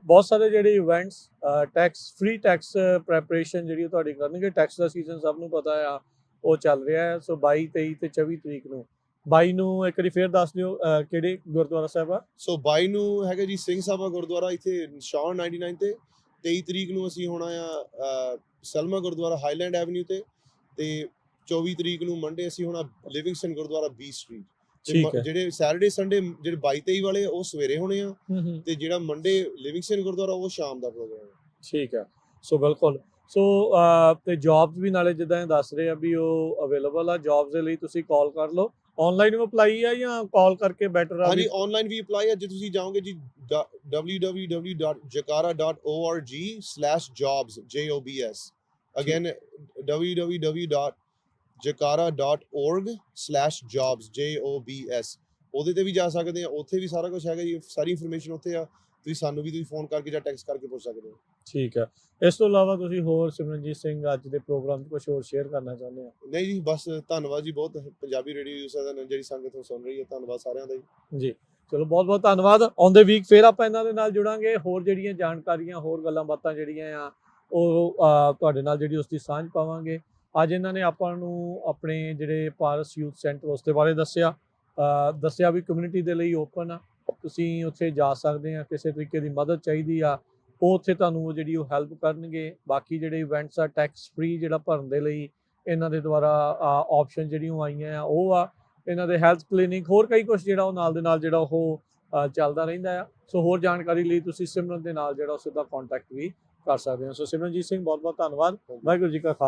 ਬਹੁਤ ਸਾਰੇ ਜਿਹੜੇ ਇਵੈਂਟਸ ਫ੍ਰੀ ਟੈਕਸ ਪ੍ਰੈਪਰੇਸ਼ਨ ਜਿਹੜੀ ਤੁਹਾਡੀ ਕਰਨਗੇ। ਟੈਕਸ ਦਾ ਸੀਜ਼ਨ ਸਭ ਨੂੰ ਪਤਾ ਆ, ਉਹ ਚੱਲ ਰਿਹਾ ਹੈ। ਸੋ 22, 23 ਤੇ 24 ਤਰੀਕ ਨੂੰ। 22 ਨੂੰ ਇੱਕ ਵਾਰੀ ਫੇਰ ਦੱਸ ਦਿਓ ਕਿਹੜੇ ਗੁਰਦੁਆਰਾ ਸਾਹਿਬ ਆ? ਸੋ 22 ਨੂੰ ਹੈਗਾ ਜੀ ਸਿੰਘ ਸਾਹਿਬਾ ਗੁਰਦੁਆਰਾ ਇੱਥੇ ਸ਼ਾਹ 99 ਤੇ। 23 ਤਰੀਕ ਨੂੰ ਅਸੀਂ ਹੋਣਾ ਆ ਸੈਲਮਾ ਗੁਰਦੁਆਰਾ ਹਾਈਲੈਂਡ ਐਵਨਿਊ ਤੇ 24 ਤਰੀਕ ਨੂੰ ਮੰਡੇ ਅਸੀਂ ਹੋਣਾ ਲਿਵਿੰਗਸਟਨ ਗੁਰਦੁਆਰਾ ਬੀ ਸਟਰੀਟ। ਜਿਹੜੇ ਸੈਟਰਡੇ ਸੰਡੇ ਜਿਹੜੇ 22, 23 ਵਾਲੇ ਉਹ ਸਵੇਰੇ ਹੋਣੇ ਆ, ਤੇ ਜਿਹੜਾ ਮੰਡੇ ਲਿਵਿੰਗਸਟਨ ਗੁਰਦੁਆਰਾ ਉਹ ਸ਼ਾਮ ਦਾ ਪ੍ਰੋਗਰਾਮ ਹੈ। ਠੀਕ ਹੈ। ਸੋ ਬਿਲਕੁਲ। ਸੋ ਤੇ ਜੌਬਸ ਵੀ ਨਾਲੇ ਜਿੱਦਾਂ ਇਹ ਦੱਸ ਰਹੇ ਆ ਵੀ ਉਹ ਅਵੇਲੇਬਲ ਆ। ਜੌਬਸ ਦੇ ਲਈ ਤੁਸੀਂ ਕਾਲ ਕਰ ਲਓ। ਆਨਲਾਈਨ ਵੀ ਅਪਲਾਈ ਆ ਜਾਂ ਕਾਲ ਕਰਕੇ ਬੈਟਰ ਆ? ਹਾਂਜੀ, ਆਨਲਾਈਨ ਵੀ ਅਪਲਾਈ ਆ। ਜੇ ਤੁਸੀਂ ਜਾਓਗੇ ਜੀ www.jakarta.org/jobs JOBS, again www.jakarta.org/jobs JOBS, ਉਹਦੇ ਤੇ ਵੀ ਜਾ ਸਕਦੇ ਆ। ਉੱਥੇ ਵੀ ਸਾਰਾ ਕੁਝ ਹੈਗਾ ਜੀ, ਸਾਰੀ ਇਨਫੋਰਮੇਸ਼ਨ ਉੱਥੇ ਆ। ਤੁਸੀਂ ਸਾਨੂੰ ਵੀ ਤੁਸੀਂ ਫੋਨ ਕਰਕੇ ਜਾਂ ਟੈਕਸਟ ਕਰਕੇ ਪੁੱਛ ਸਕਦੇ ਹੋ। ਠੀਕ ਹੈ। ਇਸ ਤੋਂ ਇਲਾਵਾ ਤੁਸੀਂ ਹੋਰ ਸਿਮਰਨਜੀਤ ਸਿੰਘ ਅੱਜ ਦੇ ਪ੍ਰੋਗਰਾਮ 'ਚ ਕੁਝ ਹੋਰ ਸ਼ੇਅਰ ਕਰਨਾ ਚਾਹੁੰਦੇ ਹੋ? ਨਹੀਂ ਜੀ, ਬਸ ਧੰਨਵਾਦ ਜੀ ਬਹੁਤ। ਪੰਜਾਬੀ ਰੇਡੀਓ ਯੂਜ਼ਰ ਦਾ ਜਿਹੜੀ ਸੰਗਤ ਨੂੰ ਸੁਣ ਰਹੀ ਹੈ, ਧੰਨਵਾਦ ਸਾਰਿਆਂ ਦਾ ਜੀ। ਚਲੋ ਬਹੁਤ ਬਹੁਤ ਧੰਨਵਾਦ। ਆਉਂਦੇ ਵੀਕ ਫੇਰ ਆਪਾਂ ਇਹਨਾਂ ਦੇ ਨਾਲ ਜੁੜਾਂਗੇ। ਹੋਰ ਜਿਹੜੀਆਂ ਜਾਣਕਾਰੀਆਂ, ਹੋਰ ਗੱਲਾਂ ਬਾਤਾਂ ਜਿਹੜੀਆਂ ਆ ਉਹ ਤੁਹਾਡੇ ਨਾਲ ਜਿਹੜੀ ਉਸ ਦੀ ਸਾਂਝ ਪਾਵਾਂਗੇ। ਅੱਜ ਇਹਨਾਂ ਨੇ ਆਪਾਂ ਨੂੰ ਆਪਣੇ ਜਿਹੜੇ ਪਾਰਸ ਯੂਥ ਸੈਂਟਰ ਉਸ ਦੇ ਬਾਰੇ ਦੱਸਿਆ ਵੀ ਕਮਿਊਨਿਟੀ ਦੇ ਲਈ ਓਪਨ ਆ। ਤੁਸੀਂ ਉੱਥੇ ਜਾ ਸਕਦੇ ਆ। ਕਿਸੇ ਤਰੀਕੇ ਦੀ ਮਦਦ ਚਾਹੀਦੀ ਆ, ਉਹ ਉੱਥੇ ਤੁਹਾਨੂੰ ਜਿਹੜੀ ਉਹ ਹੈਲਪ ਕਰਨਗੇ। ਬਾਕੀ ਜਿਹੜੇ ਇਵੈਂਟਸ ਆ ਟੈਕਸ ਫ੍ਰੀ ਜਿਹੜਾ ਭਰਨ ਦੇ ਲਈ ਇਹਨਾਂ ਦੇ ਦੁਆਰਾ ਆਪਸ਼ਨ ਜਿਹੜੀਆਂ ਆਈਆਂ ਆ ਉਹ ਆ। ਇਹਨਾਂ ਦੇ ਹੈਲਥ ਕਲੀਨਿਕ, ਹੋਰ ਕਈ ਕੁਝ ਜਿਹੜਾ ਉਹ ਨਾਲ ਦੇ ਨਾਲ ਜਿਹੜਾ ਉਹ ਚੱਲਦਾ ਰਹਿੰਦਾ ਆ। ਸੋ ਹੋਰ ਜਾਣਕਾਰੀ ਲਈ ਤੁਸੀਂ ਸਿਮਰਨ ਦੇ ਨਾਲ ਜਿਹੜਾ ਸਿੱਧਾ ਕੰਟੈਕਟ ਵੀ ਕਰ ਸਕਦੇ ਹੋ। ਸੋ ਸਿਮਰਨਜੀਤ ਸਿੰਘ ਬਹੁਤ ਬਹੁਤ ਧੰਨਵਾਦ। ਵਾਹਿਗੁਰੂ ਜੀ ਕਾ ਖਾਲਸਾ।